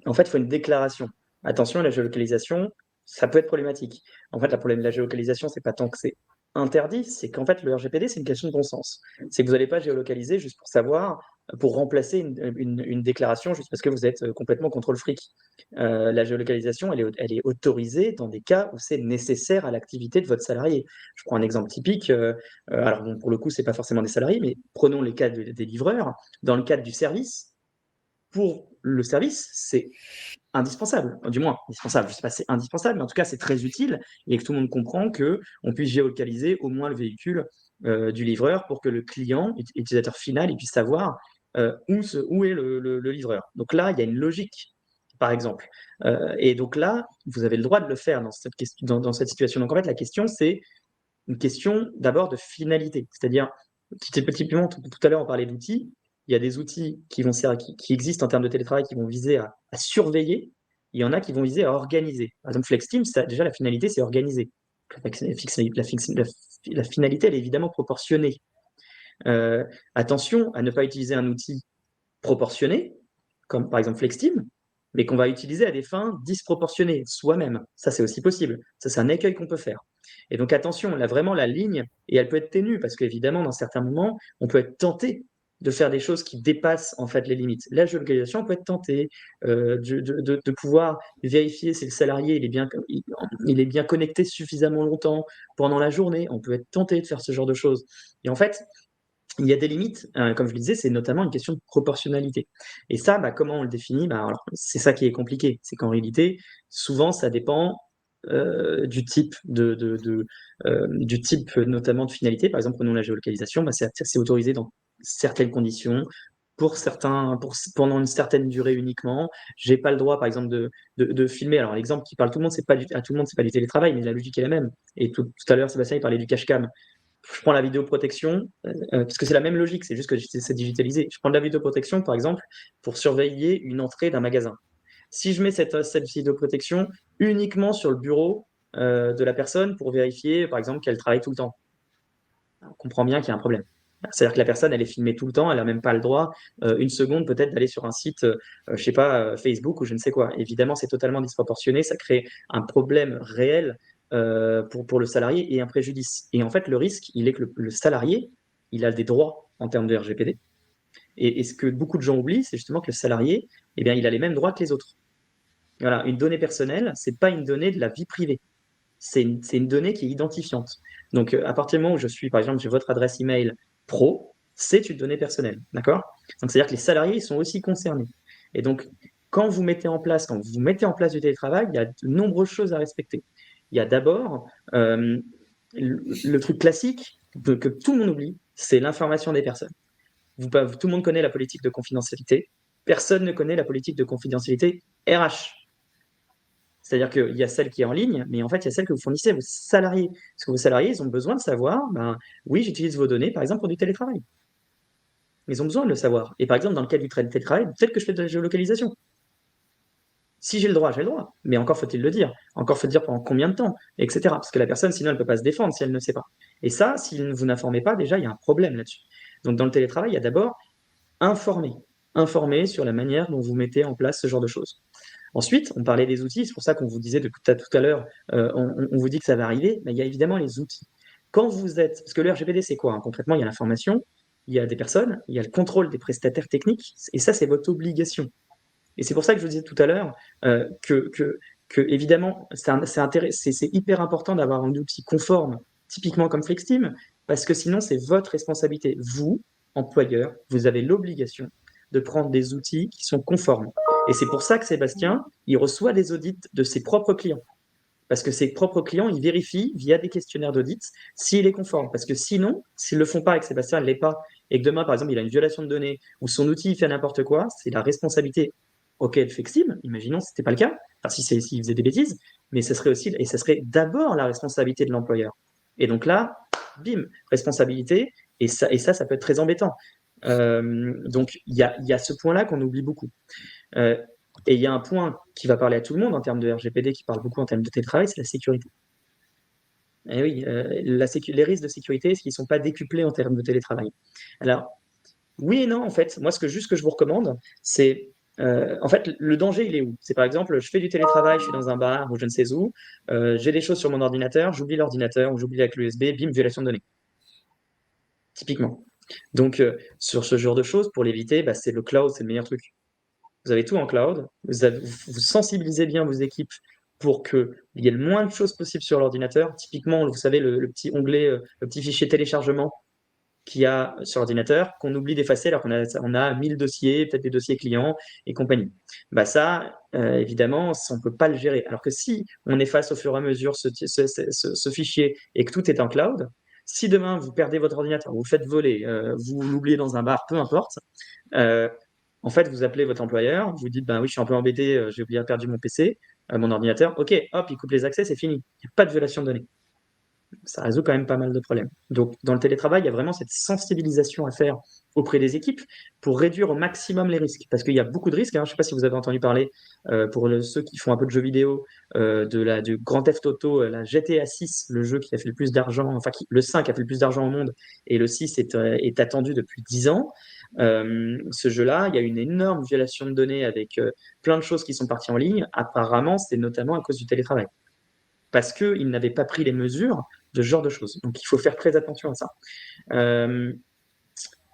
en fait, il faut une déclaration. Attention, la géolocalisation, ça peut être problématique. En fait, la géolocalisation, c'est pas tant que c'est interdit, c'est qu'en fait, le RGPD, c'est une question de bon sens. C'est que vous n'allez pas géolocaliser juste pour savoir, pour remplacer une déclaration juste parce que vous êtes complètement contre le fric. La géolocalisation, elle est autorisée dans des cas où c'est nécessaire à l'activité de votre salarié. Je prends un exemple typique. Alors, bon, pour le coup, c'est pas forcément des salariés, mais prenons les cas des livreurs. Dans le cadre du service, pour le service, c'est indispensable, du moins indispensable, je sais pas si c'est indispensable, mais en tout cas c'est très utile et que tout le monde comprend qu'on puisse géolocaliser au moins le véhicule du livreur pour que le client, utilisateur final, il puisse savoir où est le livreur. Donc là, il y a une logique, par exemple. Et donc là, vous avez le droit de le faire dans cette situation. Donc en fait, la question, c'est une question d'abord de finalité. C'est-à-dire, typiquement, tout à l'heure, on parlait d'outils. Il y a des outils qui existent en termes de télétravail qui vont viser à surveiller. Il y en a qui vont viser à organiser. Par exemple, FlexTeam, déjà, la finalité, c'est organiser. La finalité, elle est évidemment proportionnée. Attention à ne pas utiliser un outil proportionné, comme par exemple FlexTeam, mais qu'on va utiliser à des fins disproportionnées soi-même. Ça, c'est aussi possible. Ça, c'est un écueil qu'on peut faire. Et donc, attention, là, vraiment, la ligne, et elle peut être ténue, parce qu'évidemment, dans certains moments, on peut être tenté de faire des choses qui dépassent en fait les limites. La géolocalisation peut être tentée, de pouvoir vérifier si le salarié il est bien connecté suffisamment longtemps pendant la journée. On peut être tenté de faire ce genre de choses. Et en fait, il y a des limites, comme je le disais, c'est notamment une question de proportionnalité. Et ça, comment on le définit? Alors, c'est ça qui est compliqué. C'est qu'en réalité, souvent, ça dépend du type du type notamment de finalité. Par exemple, prenons la géolocalisation, c'est autorisé dans certaines conditions, pendant une certaine durée uniquement. J'ai pas le droit, par exemple, de filmer. Alors, l'exemple qui parle à tout le monde, c'est pas du télétravail, mais la logique est la même. Et tout à l'heure, Sébastien, il parlait du cache-cam. Je prends la vidéoprotection, parce que c'est la même logique, c'est juste que c'est digitalisé. Je prends de la vidéoprotection, par exemple, pour surveiller une entrée d'un magasin. Si je mets cette vidéoprotection uniquement sur le bureau de la personne pour vérifier, par exemple, qu'elle travaille tout le temps, on comprend bien qu'il y a un problème. C'est-à-dire que la personne, elle est filmée tout le temps, elle n'a même pas le droit, une seconde peut-être, d'aller sur un site, je sais pas, Facebook ou je ne sais quoi. Évidemment, c'est totalement disproportionné, ça crée un problème réel pour le salarié et un préjudice. Et en fait, le risque, il est que le salarié, il a des droits en termes de RGPD. Et ce que beaucoup de gens oublient, c'est justement que le salarié, eh bien, il a les mêmes droits que les autres. Voilà, une donnée personnelle, c'est pas une donnée de la vie privée. C'est une donnée qui est identifiante. Donc, à partir du moment où je suis, par exemple, j'ai votre adresse email pro, c'est une donnée personnelle. D'accord? Donc, c'est-à-dire que les salariés, ils sont aussi concernés. Et donc, quand vous mettez en place du télétravail, il y a de nombreuses choses à respecter. Il y a d'abord le truc classique que tout le monde oublie, c'est l'information des personnes. Tout le monde connaît la politique de confidentialité. Personne ne connaît la politique de confidentialité RH. C'est-à-dire qu'il y a celle qui est en ligne, mais en fait, il y a celle que vous fournissez à vos salariés. Parce que vos salariés, ils ont besoin de savoir, oui, j'utilise vos données, par exemple, pour du télétravail. Ils ont besoin de le savoir. Et par exemple, dans le cas du télétravail, peut-être que je fais de la géolocalisation. Si j'ai le droit, j'ai le droit. Mais encore faut-il le dire. Encore faut-il dire pendant combien de temps, etc. Parce que la personne, sinon, elle ne peut pas se défendre si elle ne sait pas. Et ça, si vous n'informez pas, déjà, il y a un problème là-dessus. Donc, dans le télétravail, il y a d'abord informer. Informer sur la manière dont vous mettez en place ce genre de choses. Ensuite, on parlait des outils, c'est pour ça qu'on vous disait tout à l'heure, on vous dit que ça va arriver, mais il y a évidemment les outils. Quand vous êtes, parce que le RGPD, c'est quoi, hein? Concrètement, il y a l'information, il y a des personnes, il y a le contrôle des prestataires techniques, et ça, c'est votre obligation. Et c'est pour ça que je vous disais tout à l'heure que évidemment, c'est hyper important d'avoir un outil conforme, typiquement comme FlexTeam, parce que sinon, c'est votre responsabilité. Vous, employeur, vous avez l'obligation de prendre des outils qui sont conformes. Et c'est pour ça que Sébastien, il reçoit des audits de ses propres clients. Parce que ses propres clients, ils vérifient via des questionnaires d'audit s'il est conforme. Parce que sinon, s'ils ne le font pas et que Sébastien ne l'est pas, et que demain, par exemple, il a une violation de données ou son outil fait n'importe quoi, c'est la responsabilité auquel fait Xim. Imaginons si ce n'était pas le cas, enfin, s'il faisait des bêtises, mais ce serait aussi, et ce serait d'abord la responsabilité de l'employeur. Et donc là, bim, responsabilité, et ça peut être très embêtant. Donc, il y a ce point-là qu'on oublie beaucoup. Et il y a un point qui va parler à tout le monde en termes de RGPD, qui parle beaucoup en termes de télétravail, c'est la sécurité. Et oui, les risques de sécurité, est-ce qu'ils ne sont pas décuplés en termes de télétravail? Alors, oui et non, en fait. Moi, juste que je vous recommande, c'est en fait, le danger, il est où? C'est par exemple, je fais du télétravail, je suis dans un bar ou je ne sais où, j'ai des choses sur mon ordinateur, j'oublie l'ordinateur ou j'oublie la clé USB, bim, violation de données. Typiquement. Donc, sur ce genre de choses, pour l'éviter, bah, c'est le cloud, c'est le meilleur truc. Vous avez tout en cloud, vous sensibilisez bien vos équipes pour qu'il y ait le moins de choses possibles sur l'ordinateur. Typiquement, vous savez, le petit onglet, le petit fichier téléchargement qu'il y a sur l'ordinateur, qu'on oublie d'effacer alors qu'on a 1000 dossiers, peut-être des dossiers clients et compagnie. Bah ça, évidemment, on ne peut pas le gérer. Alors que si on efface au fur et à mesure ce fichier et que tout est en cloud, si demain vous perdez votre ordinateur, vous faites voler, vous l'oubliez dans un bar, peu importe, en fait, vous appelez votre employeur, vous dites, ben oui, je suis un peu embêté, j'ai oublié perdu mon PC, mon ordinateur. Ok, hop, il coupe les accès, c'est fini. Il n'y a pas de violation de données. Ça résout quand même pas mal de problèmes. Donc, dans le télétravail, il y a vraiment cette sensibilisation à faire auprès des équipes pour réduire au maximum les risques. Parce qu'il y a beaucoup de risques. Hein. Je ne sais pas si vous avez entendu parler, pour ceux qui font un peu de jeux vidéo, du Grand Theft Auto, la GTA 6, le jeu qui a fait le plus d'argent, enfin, le 5 a fait le plus d'argent au monde, et le 6 est attendu depuis 10 ans. Ce jeu-là, il y a une énorme violation de données avec plein de choses qui sont parties en ligne. Apparemment, c'est notamment à cause du télétravail. Parce qu'ils n'avaient pas pris les mesures de ce genre de choses. Donc, il faut faire très attention à ça. Euh,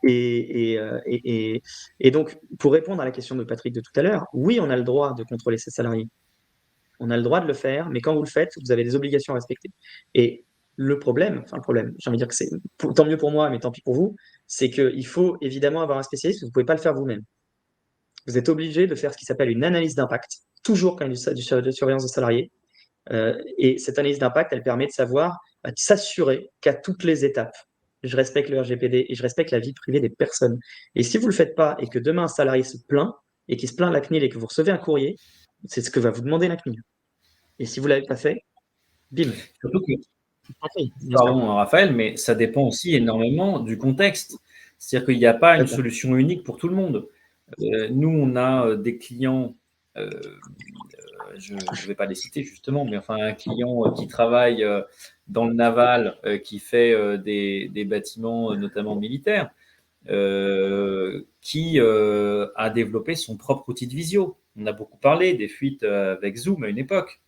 et donc, pour répondre à la question de Patrick de tout à l'heure, oui, on a le droit de contrôler ses salariés. On a le droit de le faire, mais quand vous le faites, vous avez des obligations à respecter. Et le problème, j'ai envie de dire que c'est tant mieux pour moi, mais tant pis pour vous, c'est qu'il faut évidemment avoir un spécialiste, vous ne pouvez pas le faire vous-même. Vous êtes obligé de faire ce qui s'appelle une analyse d'impact, toujours quand il y a de surveillance de salariés. Et cette analyse d'impact, elle permet de savoir, de s'assurer qu'à toutes les étapes, je respecte le RGPD et je respecte la vie privée des personnes. Et si vous ne le faites pas et que demain un salarié se plaint et qu'il se plaint à la CNIL et que vous recevez un courrier, c'est ce que va vous demander la CNIL. Et si vous ne l'avez pas fait, bim.
Surtout que, pardon Raphaël, mais ça dépend aussi énormément du contexte. C'est-à-dire qu'il n'y a pas une solution unique pour tout le monde. Nous, on a des clients, je ne vais pas les citer justement, mais enfin un client qui travaille dans le naval, qui fait des bâtiments notamment militaires, qui a développé son propre outil de visio. On a beaucoup parlé des fuites avec Zoom à une époque.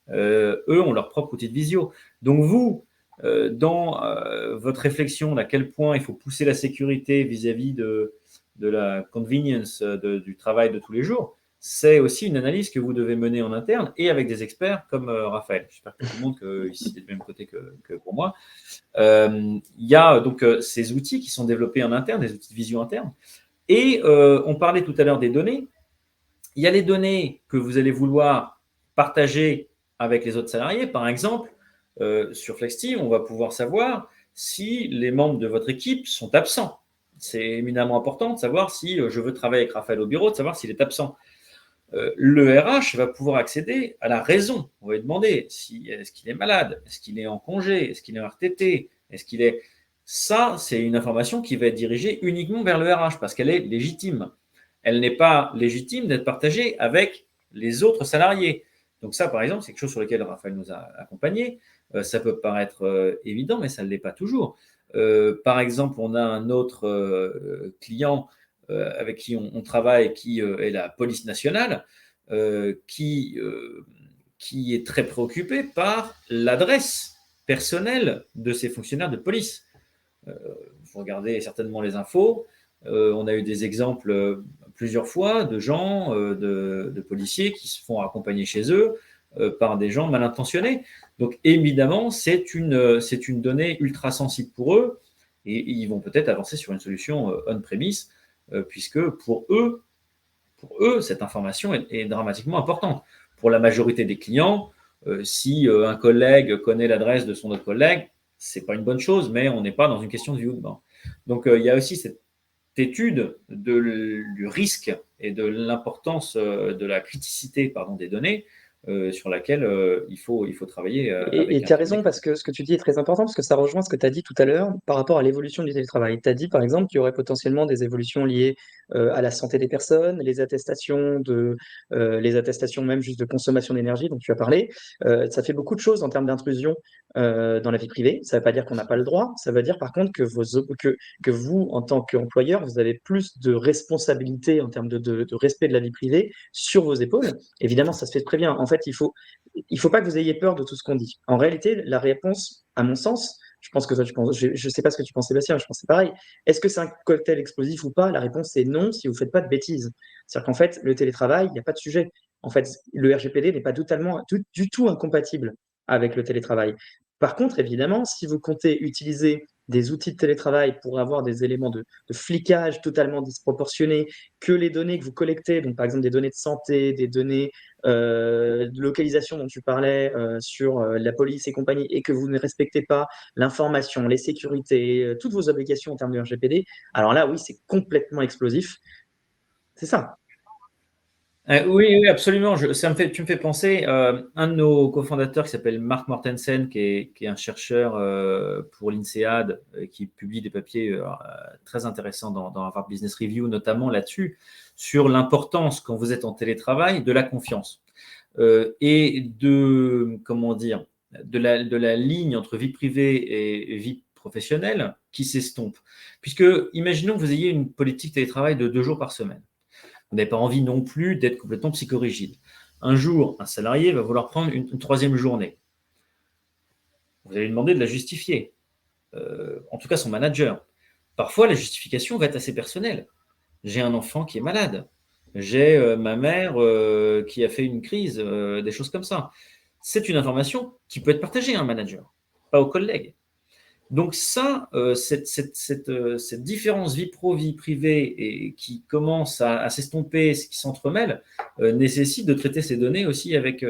Eux ont leur propre outil de visio. Donc vous, dans votre réflexion d'à quel point il faut pousser la sécurité vis-à-vis de la convenience du travail de tous les jours, c'est aussi une analyse que vous devez mener en interne et avec des experts comme Raphaël. J'espère que tout le monde ici est du même côté que pour moi. Il y a donc ces outils qui sont développés en interne, des outils de vision interne. Et on parlait tout à l'heure des données. Il y a les données que vous allez vouloir partager avec les autres salariés. Par exemple, sur FlexTeam, on va pouvoir savoir si les membres de votre équipe sont absents. C'est éminemment important de savoir si je veux travailler avec Raphaël au bureau, de savoir s'il est absent. Le RH va pouvoir accéder à la raison. On va lui demander est-ce qu'il est malade, est-ce qu'il est en congé, est-ce qu'il est en RTT, est-ce qu'il est… Ça, c'est une information qui va être dirigée uniquement vers le RH parce qu'elle est légitime. Elle n'est pas légitime d'être partagée avec les autres salariés. Donc ça, par exemple, c'est quelque chose sur lequel Raphaël nous a accompagnés. Ça peut paraître évident, mais ça ne l'est pas toujours. Par exemple, on a un autre client avec qui on travaille, qui est la police nationale, qui est très préoccupé par l'adresse personnelle de ces fonctionnaires de police. Vous regardez certainement les infos. On a eu des exemples plusieurs fois de gens, de policiers qui se font accompagner chez eux par des gens mal intentionnés. Donc évidemment, c'est une donnée ultra sensible pour eux et ils vont peut-être avancer sur une solution on-premise puisque pour eux, cette information est dramatiquement importante. Pour la majorité des clients, si un collègue connaît l'adresse de son autre collègue, ce n'est pas une bonne chose, mais on n'est pas dans une question de vie ou de mort. Donc, il y a aussi cette étude du risque et de l'importance de la criticité des données sur laquelle il faut travailler.
Et tu as raison, parce que ce que tu dis est très important, parce que ça rejoint ce que tu as dit tout à l'heure par rapport à l'évolution du télétravail. Tu as dit, par exemple, qu'il y aurait potentiellement des évolutions liées à la santé des personnes, les attestations même juste de consommation d'énergie dont tu as parlé. Ça fait beaucoup de choses en termes d'intrusion dans la vie privée. Ça ne veut pas dire qu'on n'a pas le droit, ça veut dire par contre que vous, en tant qu'employeur, vous avez plus de responsabilités en termes de respect de la vie privée sur vos épaules. Évidemment, ça se fait très bien. En fait, il faut pas que vous ayez peur de tout ce qu'on dit. En réalité, la réponse, à mon sens, je pense que toi, je sais pas ce que tu penses, Sébastien, je pense que c'est pareil. Est-ce que c'est un cocktail explosif ou pas? La réponse est non si vous faites pas de bêtises. C'est-à-dire qu'en fait, le télétravail, il n'y a pas de sujet. En fait, le RGPD n'est pas du tout incompatible avec le télétravail. Par contre, évidemment, si vous comptez utiliser des outils de télétravail pour avoir des éléments de flicage totalement disproportionnés, que les données que vous collectez, donc par exemple des données de santé, des données de localisation dont tu parlais sur la police et compagnie, et que vous ne respectez pas l'information, les sécurités, toutes vos obligations en termes de RGPD, alors là, oui, c'est complètement explosif. C'est ça.
Oui, absolument. Tu me fais penser, un de nos cofondateurs qui s'appelle Mark Mortensen, qui est un chercheur pour l'INSEAD, qui publie des papiers très intéressants dans Harvard Business Review, notamment là-dessus, sur l'importance, quand vous êtes en télétravail, de la confiance et de la ligne entre vie privée et vie professionnelle qui s'estompe. Puisque, imaginons que vous ayez une politique télétravail de 2 jours par semaine. Vous n'avez pas envie non plus d'être complètement psychorigide. Un jour, un salarié va vouloir prendre une troisième journée. Vous allez lui demander de la justifier, en tout cas son manager. Parfois, la justification va être assez personnelle. J'ai un enfant qui est malade. J'ai ma mère qui a fait une crise, des choses comme ça. C'est une information qui peut être partagée à un manager, pas aux collègues. Donc ça, cette différence vie pro, vie privée et qui commence à s'estomper, qui s'entremêle, nécessite de traiter ces données aussi avec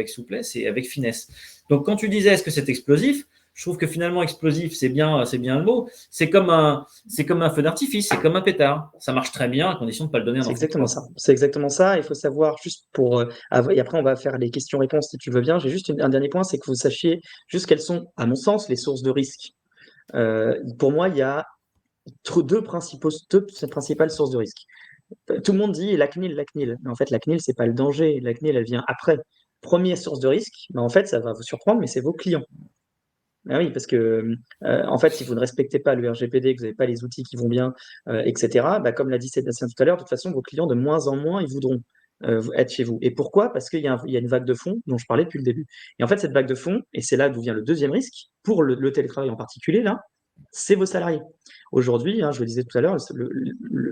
souplesse et avec finesse. Donc quand tu disais est-ce que c'est explosif, je trouve que finalement explosif, c'est bien le mot. C'est comme un feu d'artifice, c'est comme un pétard. Ça marche très bien à condition de ne pas le donner à un
C'est
enfant de
exactement
3
ça.
ans.
C'est exactement ça. Il faut savoir, juste pour. Et après, on va faire les questions-réponses si tu veux bien. J'ai juste un dernier point, c'est que vous sachiez juste quelles sont, à mon sens, les sources de risque. Pour moi, il y a deux principales sources de risque. Tout le monde dit la CNIL, la CNIL. Mais en fait, la CNIL, c'est pas le danger. La CNIL, elle vient après. Première source de risque, en fait, ça va vous surprendre, mais c'est vos clients. Ah oui, parce que en fait, si vous ne respectez pas le RGPD, que vous n'avez pas les outils qui vont bien, etc., bah, comme l'a dit Sébastien tout à l'heure, de toute façon, vos clients, de moins en moins, ils voudront être chez vous. Et pourquoi? Parce qu'il y a une vague de fonds dont je parlais depuis le début. Et en fait, cette vague de fonds, et c'est là d'où vient le deuxième risque, pour le télétravail en particulier, là, c'est vos salariés. Aujourd'hui, je le disais tout à l'heure,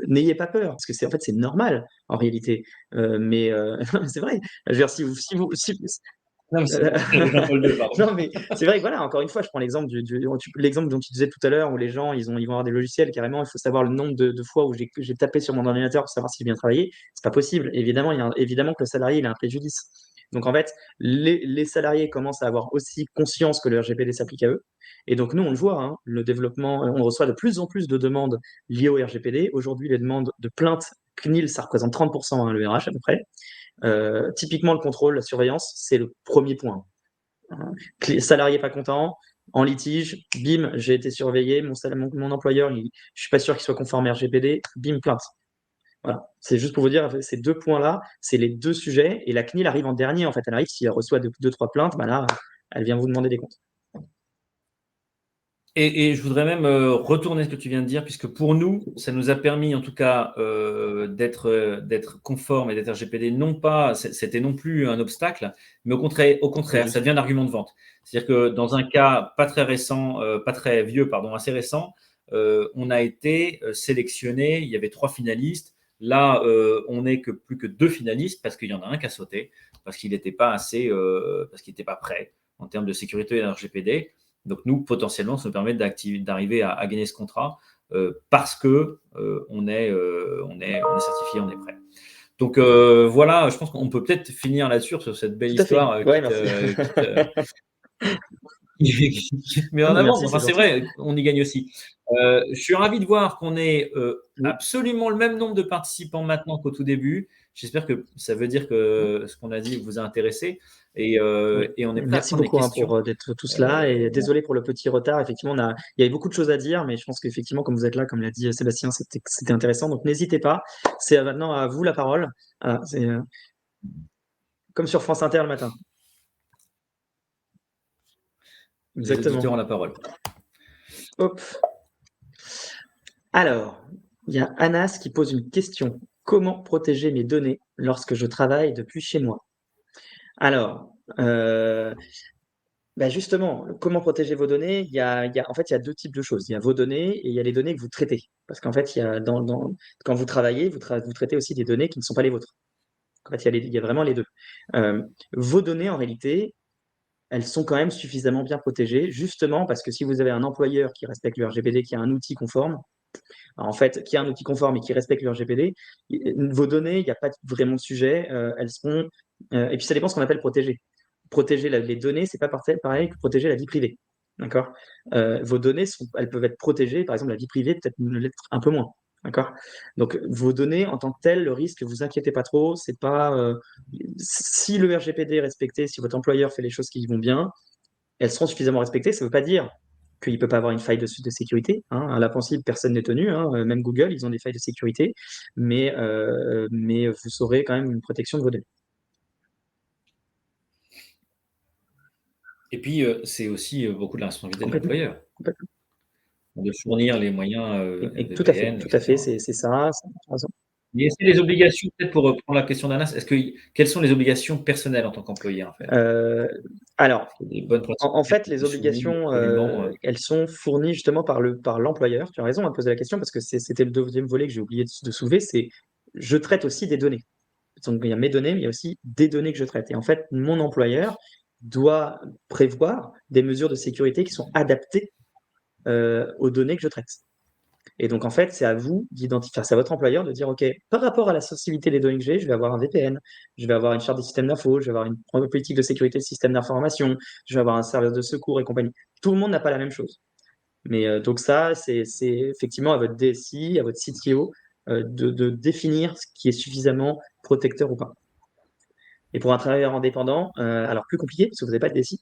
n'ayez pas peur, parce que en fait, c'est normal en réalité. Mais c'est vrai. Je veux dire,
Non, c'est Jean-Paul II, pardon.
non, mais c'est vrai que voilà, encore une fois, je prends l'exemple dont tu disais tout à l'heure, où les gens, ils vont avoir des logiciels, carrément, il faut savoir le nombre de fois où j'ai tapé sur mon ordinateur pour savoir si j'ai bien travaillé. C'est pas possible. Évidemment, évidemment que le salarié, il a un préjudice. Donc, en fait, les salariés commencent à avoir aussi conscience que le RGPD s'applique à eux. Et donc, nous, on le voit, le développement, on reçoit de plus en plus de demandes liées au RGPD. Aujourd'hui, les demandes de plainte CNIL, ça représente 30% le RH à peu près. Typiquement, le contrôle, la surveillance, c'est le premier point. Salarié pas content, en litige, bim, j'ai été surveillé, mon employeur, je suis pas sûr qu'il soit conforme à RGPD, bim, plainte. Voilà. C'est juste pour vous dire, ces deux points-là, c'est les deux sujets, et la CNIL arrive en dernier, en fait, elle arrive, si elle reçoit deux, trois plaintes, bah là, elle vient vous demander des comptes.
Et je voudrais même retourner ce que tu viens de dire, puisque pour nous, ça nous a permis en tout cas d'être conforme et d'être RGPD. Non pas, c'était non plus un obstacle, mais au contraire, ça devient un argument de vente. C'est-à-dire que dans un cas pas très récent, pas très vieux, pardon, assez récent, on a été sélectionné. Il y avait 3 finalistes. Là, on n'est que plus que 2 finalistes parce qu'il y en a un qui a sauté, parce qu'il n'était pas parce qu'il n'était pas prêt en termes de sécurité et RGPD. Donc nous, potentiellement, ça nous permet d'arriver à gagner ce contrat parce que on est certifié, on est prêt. Donc voilà, je pense qu'on peut peut-être finir là-dessus sur cette belle histoire
Ouais, merci.
qui te met
Non,
en
mais
avant.
merci,
Enfin,
c'est
c'est
gentil.
vrai, on y gagne aussi. Je suis ravi de voir qu'on est
Oui.
absolument le même nombre de participants maintenant qu'au tout début. J'espère que ça veut dire que ce qu'on a dit vous a intéressé et on est prêt à
Merci
prendre des
beaucoup
questions.
pour d'être tous là et désolé pour le petit retard. Effectivement, il y avait beaucoup de choses à dire, mais je pense qu'effectivement, comme vous êtes là, comme l'a dit Sébastien, c'était intéressant. Donc n'hésitez pas. C'est maintenant à vous la parole. Voilà, c'est comme sur France Inter le matin.
Les auditeurs
Exactement.
ont la parole.
Hop. Alors, il y a Anas qui pose une question. Comment protéger mes données lorsque je travaille depuis chez moi? Alors, bah, justement, comment protéger vos données? En fait, il y a 2 types de choses. Il y a vos données et il y a les données que vous traitez. Parce qu'en fait, il y a quand vous travaillez, vous traitez aussi des données qui ne sont pas les vôtres. En fait, il y a vraiment les 2. Vos données, en réalité, elles sont quand même suffisamment bien protégées, justement parce que si vous avez un employeur qui respecte le RGPD, qui a un outil conforme, en fait, qui a un outil conforme et qui respecte le RGPD, vos données, il n'y a pas vraiment de sujet, elles seront. Et puis ça dépend ce qu'on appelle protéger. Protéger les données, c'est pas pareil que protéger la vie privée. D'accord. Vos données, elles peuvent être protégées, par exemple, la vie privée, peut-être l'être un peu moins. D'accord. Donc, vos données, en tant que telles, le risque, vous inquiétez pas trop, c'est pas. Si le RGPD est respecté, si votre employeur fait les choses qui vont bien, elles seront suffisamment respectées. Ça ne veut pas dire qu'il ne peut pas avoir une faille de sécurité. Hein. À la pensive, personne n'est tenu. Hein. Même Google, ils ont des failles de sécurité. Mais vous aurez quand même une protection de vos données.
Et puis, c'est aussi beaucoup de la responsabilité de
Complètement.
l'employeur
Complètement.
de fournir les moyens
Et tout à fait,
VPN,
tout à fait,
etc.
c'est ça, tu as raison.
Et est-ce que les obligations, peut-être pour reprendre la question d'Anas, quelles sont les obligations personnelles en tant qu'employé, en fait?
Alors,
Des bonnes pratiques
en fait, les
étaient soumises
obligations,
absolument.
elles sont fournies justement par l'employeur. Tu as raison de poser la question parce que c'était le deuxième volet que j'ai oublié de soulever, c'est je traite aussi des données. Donc, il y a mes données, mais il y a aussi des données que je traite. Et en fait, mon employeur doit prévoir des mesures de sécurité qui sont adaptées aux données que je traite. Et donc, en fait, c'est à vous d'identifier, c'est à votre employeur de dire, OK, par rapport à la sensibilité des données que j'ai, je vais avoir un VPN, je vais avoir une charte des systèmes d'info, je vais avoir une politique de sécurité de système d'information, je vais avoir un service de secours et compagnie. Tout le monde n'a pas la même chose. Mais donc ça, c'est effectivement à votre DSI, à votre CTO de définir ce qui est suffisamment protecteur ou pas. Et pour un travailleur indépendant, alors plus compliqué, parce que vous n'avez pas de DSI.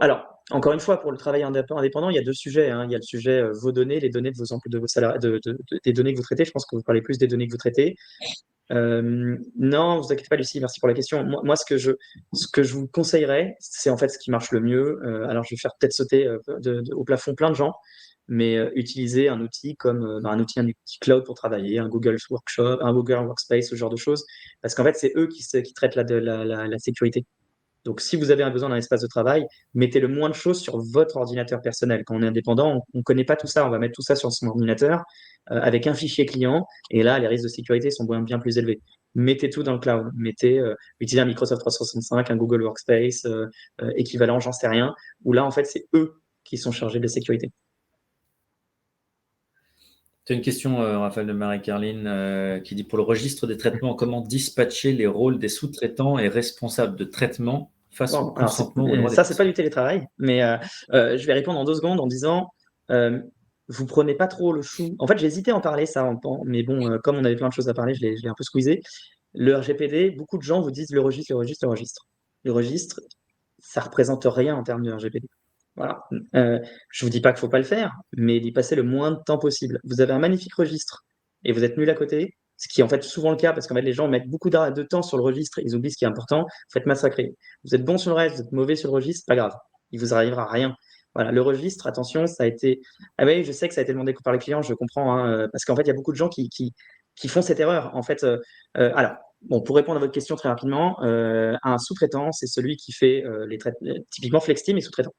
Alors, encore une fois, pour le travail indépendant, il y a 2 sujets. Hein. Il y a le sujet vos données, les données de vos salariés, des données que vous traitez. Je pense que vous parlez plus des données que vous traitez. Non, vous inquiétez pas, Lucie, merci pour la question. Moi, ce que je vous conseillerais, c'est en fait ce qui marche le mieux. Alors, je vais faire peut-être sauter au plafond plein de gens, mais utiliser un outil comme un outil cloud pour travailler, un Google Workshop, un Google Workspace, ce genre de choses, parce qu'en fait, c'est eux qui traitent la sécurité. Donc, si vous avez un besoin d'un espace de travail, mettez le moins de choses sur votre ordinateur personnel. Quand on est indépendant, on ne connaît pas tout ça. On va mettre tout ça sur son ordinateur avec un fichier client. Et là, les risques de sécurité sont bien plus élevés. Mettez tout dans le cloud. Utilisez un Microsoft 365, un Google Workspace, équivalent, j'en sais rien. Où là, en fait, c'est eux qui sont chargés de la sécurité.
Tu as une question, Raphaël de Marie-Carline, qui dit pour le registre des traitements, comment dispatcher les rôles des sous-traitants et responsables de traitement face au
Bon, alors
consentement aux droits des
ça, c'est pas
personnes?
du télétravail, mais je vais répondre en 2 secondes en disant vous prenez pas trop le chou. En fait, j'ai hésité à en parler, ça, mais bon, comme on avait plein de choses à parler, je l'ai un peu squeezé. Le RGPD, beaucoup de gens vous disent le registre, le registre, le registre. Le registre, ça représente rien en termes de RGPD. Voilà. Je vous dis pas qu'il faut pas le faire, mais d'y passer le moins de temps possible. Vous avez un magnifique registre et vous êtes nul à côté, ce qui est en fait souvent le cas parce qu'en fait les gens mettent beaucoup de temps sur le registre, ils oublient ce qui est important, vous faites massacrer. Vous êtes bon sur le reste, vous êtes mauvais sur le registre, pas grave, il vous arrivera rien. Voilà, le registre, attention, ça a été. Ah oui, je sais que ça a été demandé par les clients, je comprends, hein, parce qu'en fait, il y a beaucoup de gens qui font cette erreur. En fait, alors, Bon, pour répondre à votre question très rapidement, un sous-traitant, c'est celui qui fait typiquement FlexTeam est sous-traitant.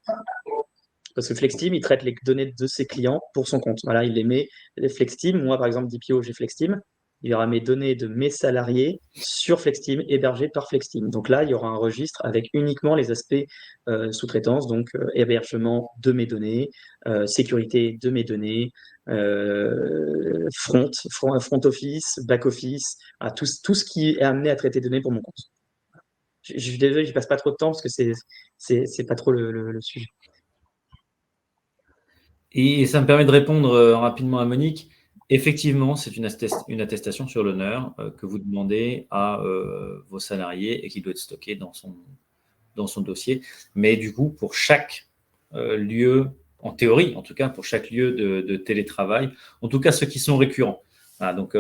Parce que FlexTeam, il traite les données de ses clients pour son compte. Voilà, il les met, les FlexTeam. Moi, par exemple, DPO, j'ai FlexTeam. Il y aura mes données de mes salariés sur FlexTeam, hébergées par FlexTeam. Donc là, il y aura un registre avec uniquement les aspects sous-traitance, donc hébergement de mes données, sécurité de mes données, front office, back office, tout ce qui est amené à traiter des données pour mon compte. Je suis désolé, je passe pas trop de temps parce que c'est pas trop le sujet.
Et ça me permet de répondre rapidement à Monique. Effectivement, c'est une attestation sur l'honneur que vous demandez à vos salariés et qui doit être stocké dans son dossier. Mais du coup, pour chaque lieu, en théorie, en tout cas, pour chaque lieu de télétravail, en tout cas ceux qui sont récurrents. Voilà, donc,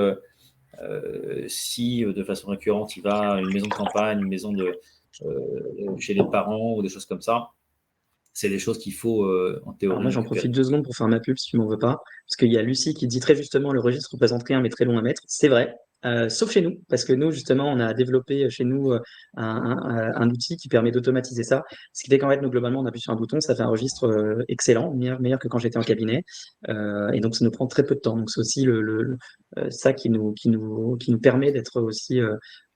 si de façon récurrente, il va à une maison de campagne, une maison chez les parents ou des choses comme ça, c'est des choses qu'il faut en
Alors
théorie
moi, j'en
récupérer.
profite 2 secondes pour faire ma pub si tu m'en veux pas. Parce qu'il y a Lucie qui dit très justement le registre représente rien mais très long à mettre. C'est vrai, sauf chez nous, parce que nous, justement, on a développé chez nous un outil qui permet d'automatiser ça. Ce qui fait qu'en fait, nous, globalement, on appuie sur un bouton, ça fait un registre excellent, meilleur que quand j'étais en cabinet. Et donc, ça nous prend très peu de temps. Donc, c'est aussi ça qui nous permet d'être aussi,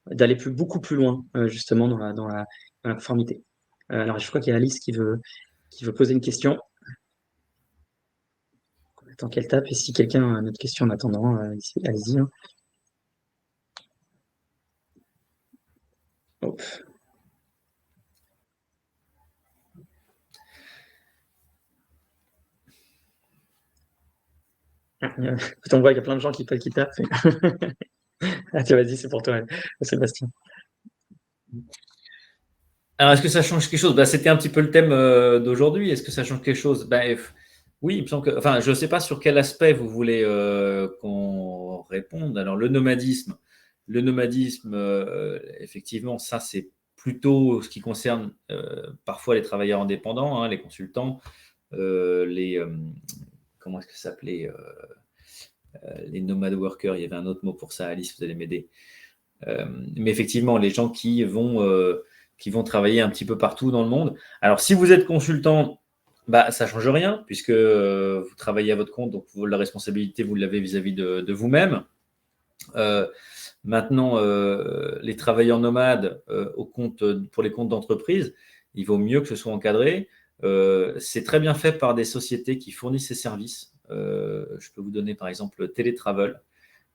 d'aller beaucoup plus loin, justement, dans la conformité. Alors, je crois qu'il y a Alice qui veut poser une question. Tant qu'elle tape, et si quelqu'un a une autre question en attendant, allez-y. Hein. Hop. On voit qu'il y a plein de gens qui tapent. Ah, tiens, vas-y, c'est pour toi, Sébastien.
Alors, est-ce que ça change quelque chose? C'était un petit peu le thème d'aujourd'hui. Est-ce que ça change quelque chose? Oui, il me semble que. Enfin, je ne sais pas sur quel aspect vous voulez qu'on réponde. Alors, le nomadisme, effectivement, ça, c'est plutôt ce qui concerne parfois les travailleurs indépendants, hein, les consultants, comment est-ce que ça s'appelait les nomad workers. Il y avait un autre mot pour ça, Alice, vous allez m'aider. Mais effectivement, les gens qui vont travailler un petit peu partout dans le monde. Alors, si vous êtes consultant, ça ne change rien, puisque vous travaillez à votre compte, donc la responsabilité, vous l'avez vis-à-vis de vous-même. Maintenant, les travailleurs nomades pour les comptes d'entreprise, il vaut mieux que ce soit encadré. C'est très bien fait par des sociétés qui fournissent ces services. Je peux vous donner par exemple Télétravel,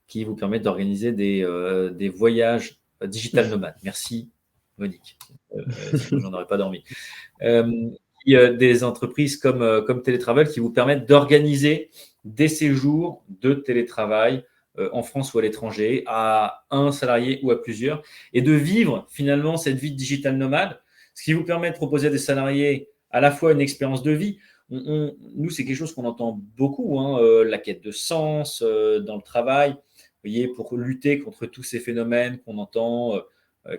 qui vous permet d'organiser des voyages digital nomades. Merci, Monique. Sinon, j'en aurais pas dormi. Il y a des entreprises comme Télétravel qui vous permettent d'organiser des séjours de télétravail en France ou à l'étranger, à un salarié ou à plusieurs, et de vivre finalement cette vie digital nomade, ce qui vous permet de proposer à des salariés à la fois une expérience de vie. Nous, c'est quelque chose qu'on entend beaucoup, hein, la quête de sens dans le travail. Vous voyez, pour lutter contre tous ces phénomènes qu'on entend,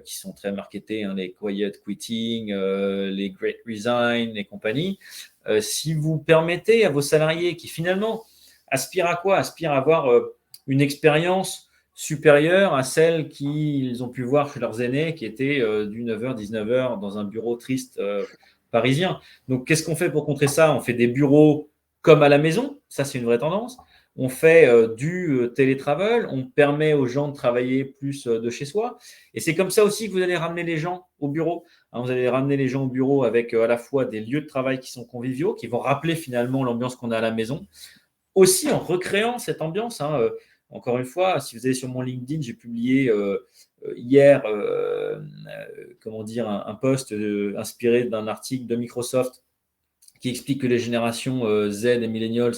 qui sont très marketés, hein, les quiet quitting, les great resign et compagnie, si vous permettez à vos salariés qui finalement aspirent à quoi? Aspirent à avoir une expérience supérieure à celle qu'ils ont pu voir chez leurs aînés qui étaient du 9h, 19h dans un bureau triste parisien. Donc, qu'est-ce qu'on fait pour contrer ça? On fait des bureaux comme à la maison, ça c'est une vraie tendance. On fait du télétravel, on permet aux gens de travailler plus de chez soi. Et c'est comme ça aussi que vous allez ramener les gens au bureau. Hein, vous allez ramener les gens au bureau avec à la fois des lieux de travail qui sont conviviaux, qui vont rappeler finalement l'ambiance qu'on a à la maison, aussi en recréant cette ambiance. Hein, encore une fois, si vous allez sur mon LinkedIn, j'ai publié hier un post inspiré d'un article de Microsoft qui explique que les générations Z et Millennials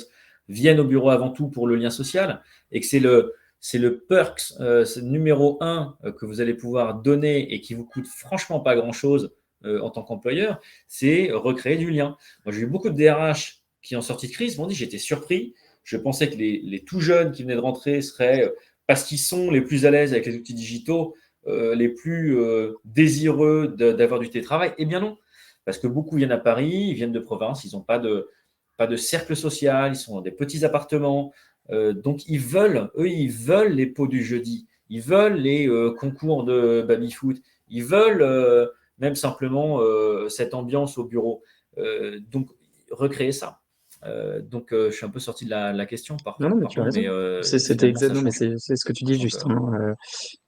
viennent au bureau avant tout pour le lien social et que c'est le perks numéro 1 que vous allez pouvoir donner et qui vous coûte franchement pas grand-chose en tant qu'employeur, c'est recréer du lien. Moi, j'ai eu beaucoup de DRH qui, en sortie de crise, m'ont dit j'étais surpris. Je pensais que les tout jeunes qui venaient de rentrer seraient, parce qu'ils sont les plus à l'aise avec les outils digitaux, les plus désireux d'avoir du télétravail. Eh bien non, parce que beaucoup viennent à Paris, ils viennent de province, ils n'ont pas de cercle social, ils sont dans des petits appartements. Donc, ils veulent les pots du jeudi. Ils veulent les concours de baby-foot. Ils veulent même simplement cette ambiance au bureau. Donc, recréer ça. Donc, je suis un peu sorti de la question, par
Non, non, mais tu as
contre, mais
raison. C'était
finalement, ça
exact. Non, mais
change
c'est ce que tu dis
tout un peu.
juste,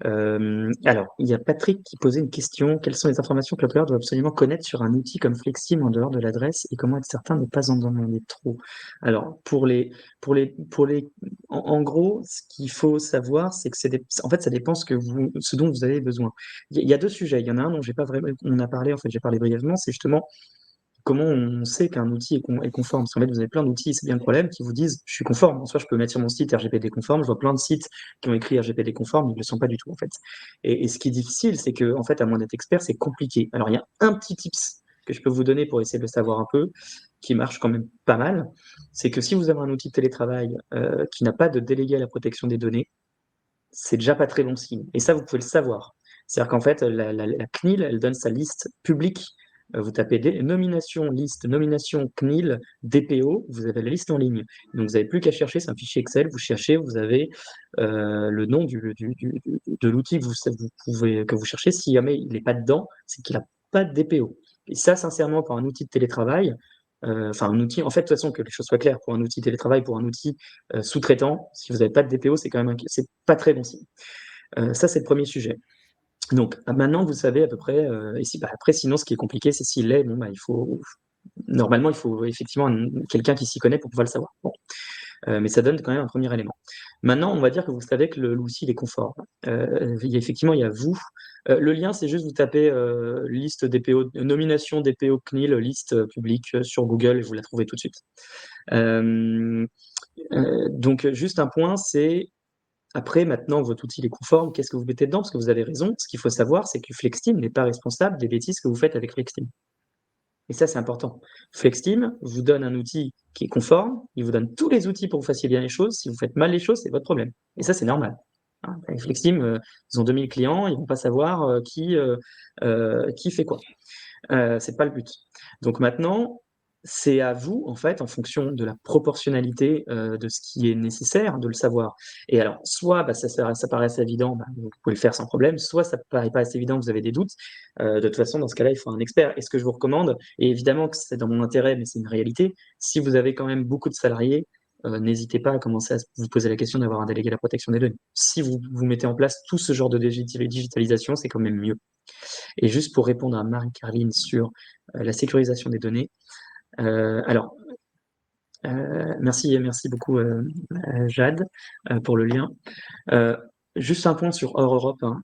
hein. Alors, il y a Patrick qui posait une question. Quelles sont les informations que l'employeur doit absolument connaître sur un outil comme Flexteam en dehors de l'adresse et comment être certain de ne pas en demander trop? Alors, en gros, ce qu'il faut savoir, c'est que en fait, ça dépend ce dont vous avez besoin. Il y a deux sujets. Il y en a un dont j'ai pas vraiment, on a parlé, en fait, j'ai parlé brièvement, c'est justement comment on sait qu'un outil est conforme. Parce qu'en fait, vous avez plein d'outils, c'est bien le problème, qui vous disent je suis conforme. En soi, je peux mettre sur mon site RGPD conforme. Je vois plein de sites qui ont écrit RGPD conforme, mais ils ne le sont pas du tout, en fait. Et ce qui est difficile, c'est que, en fait, à moins d'être expert, c'est compliqué. Alors, il y a un petit tips que je peux vous donner pour essayer de le savoir un peu, qui marche quand même pas mal. C'est que si vous avez un outil de télétravail qui n'a pas de délégué à la protection des données, c'est déjà pas très bon signe. Et ça, vous pouvez le savoir. C'est-à-dire qu'en fait, la CNIL, elle donne sa liste publique. Vous tapez nomination, liste, nomination, CNIL, DPO, vous avez la liste en ligne. Donc, vous n'avez plus qu'à chercher, c'est un fichier Excel, vous cherchez, vous avez le nom de l'outil que vous cherchez. Si jamais il n'est pas dedans, c'est qu'il n'a pas de DPO. Et ça, sincèrement, pour un outil de télétravail, enfin un outil, en fait, de toute façon, que les choses soient claires, pour un outil télétravail, pour un outil sous-traitant, si vous n'avez pas de DPO, c'est quand même c'est pas très bon signe. Ça, c'est le premier sujet. Donc maintenant, vous savez à peu près, après, sinon, ce qui est compliqué, c'est s'il l'est, bon, bah, normalement, il faut effectivement quelqu'un qui s'y connaît pour pouvoir le savoir. Bon. Mais ça donne quand même un premier élément. Maintenant, on va dire que vous savez que l'outil il est conforme. Effectivement, il y a vous. Le lien, c'est juste vous tapez liste DPO, nomination DPO CNIL, liste publique sur Google et vous la trouvez tout de suite. Donc, juste un point, c'est après, maintenant, votre outil est conforme, qu'est-ce que vous mettez dedans? Parce que vous avez raison, ce qu'il faut savoir, c'est que Flexteam n'est pas responsable des bêtises que vous faites avec Flexteam. Et ça, c'est important. Flexteam vous donne un outil qui est conforme, il vous donne tous les outils pour que vous fassiez bien les choses. Si vous faites mal les choses, c'est votre problème. Et ça, c'est normal. Hein, avec Flexteam, ils ont 2000 clients, ils vont pas savoir qui fait quoi. C'est pas le but. Donc maintenant, c'est à vous, en fait, en fonction de la proportionnalité de ce qui est nécessaire, de le savoir. Et alors, soit bah, ça paraît assez évident, bah, vous pouvez le faire sans problème, soit ça ne paraît pas assez évident, vous avez des doutes. De toute façon, dans ce cas-là, il faut un expert. Et ce que je vous recommande, et évidemment que c'est dans mon intérêt, mais c'est une réalité, si vous avez quand même beaucoup de salariés, n'hésitez pas à commencer à vous poser la question d'avoir un délégué à la protection des données. Si vous mettez en place tout ce genre de digitalisation, c'est quand même mieux. Et juste pour répondre à Marie-Carline sur la sécurisation des données, alors, merci beaucoup Jade pour le lien. Juste un point sur hors Europe, hein.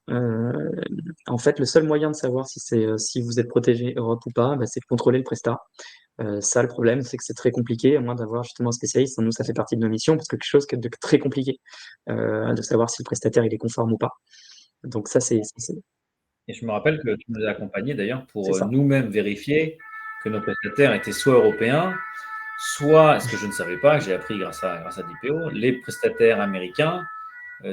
En fait, le seul moyen de savoir si vous êtes protégé Europe ou pas, bah, c'est de contrôler le prestat. Ça, le problème, c'est que c'est très compliqué, à moins d'avoir justement un spécialiste. Nous, ça fait partie de nos missions, parce que quelque chose de très compliqué, de savoir si le prestataire il est conforme ou pas. Donc ça,
Et je me rappelle que tu nous as accompagnés d'ailleurs
c'est
pour
ça.
nous-mêmes vérifier que nos prestataires étaient soit européens, soit, ce que je ne savais pas, que j'ai appris grâce à DPO, les prestataires américains,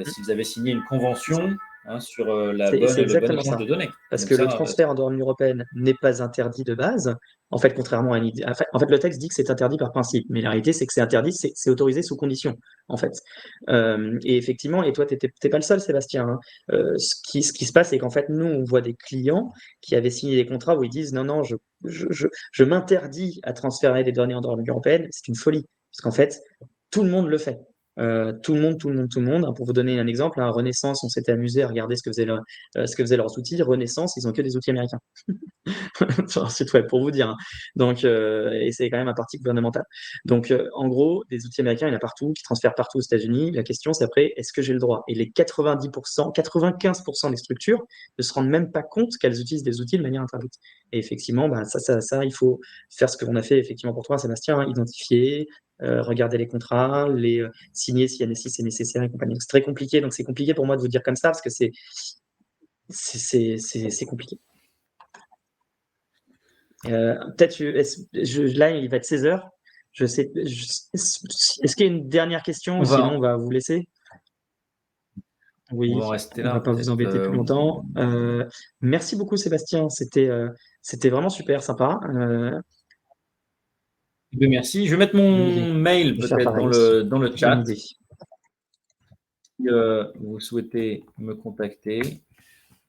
s'ils avaient signé une
C'est ça.
convention sur
C'est
le bon
exactement
échange
ça.
de données.
Parce
Donc
que le
ça,
transfert en dehors de l'Union européenne n'est pas interdit de base. En fait, contrairement à une idée. En fait, le texte dit que c'est interdit par principe, mais la réalité, c'est que c'est interdit, c'est autorisé sous condition, en fait. Et effectivement, et toi, t'es pas le seul, Sébastien, hein. Ce qui se passe, c'est qu'en fait, nous, on voit des clients qui avaient signé des contrats où ils disent non, non, je m'interdis à transférer des données en dehors de l'Union européenne. C'est une folie. Parce qu'en fait, tout le monde le fait. Tout le monde, tout le monde, tout le monde. Pour vous donner un exemple, à Renaissance, on s'était amusé à regarder ce que faisaient leurs outils. Renaissance, ils ont que des outils américains sur leur site web, pour vous dire, hein. Donc, et c'est quand même un parti gouvernemental. Donc, en gros, des outils américains, il y en a partout, qui transfèrent partout aux États-Unis. La question, c'est après, est-ce que j'ai le droit? Et les 90%, 95% des structures ne se rendent même pas compte qu'elles utilisent des outils de manière interdite. Et effectivement, bah, ça, il faut faire ce que l'on a fait effectivement pour toi, Sébastien, hein, identifier, regarder les contrats, les signer si c'est nécessaire et compagnie. C'est très compliqué, donc c'est compliqué pour moi de vous dire comme ça parce que c'est compliqué. Peut-être, là, il va être 16h. Est-ce qu'il y a une dernière question ou
on
sinon
va,
on va vous laisser?
on va en
Oui,
rester
on va
là
pas vous
peut-être.
embêter plus longtemps. Merci beaucoup, Sébastien. C'était vraiment super sympa.
Merci. Je vais mettre
Oui,
mon mail
je vais faire
peut-être
pareil.
dans le
Bonne
chat.
idée.
vous souhaitez me contacter,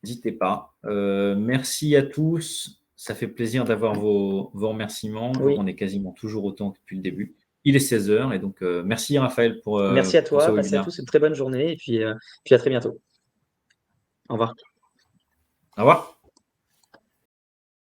n'hésitez pas. Merci à tous. Ça fait plaisir d'avoir vos remerciements.
Oui.
On est quasiment toujours autant que depuis le début. Il est 16 heures et donc merci Raphaël pour
Merci à
ce
toi, passez à
webinaire.
tous une très bonne journée et puis à très bientôt. Au revoir.
Au revoir.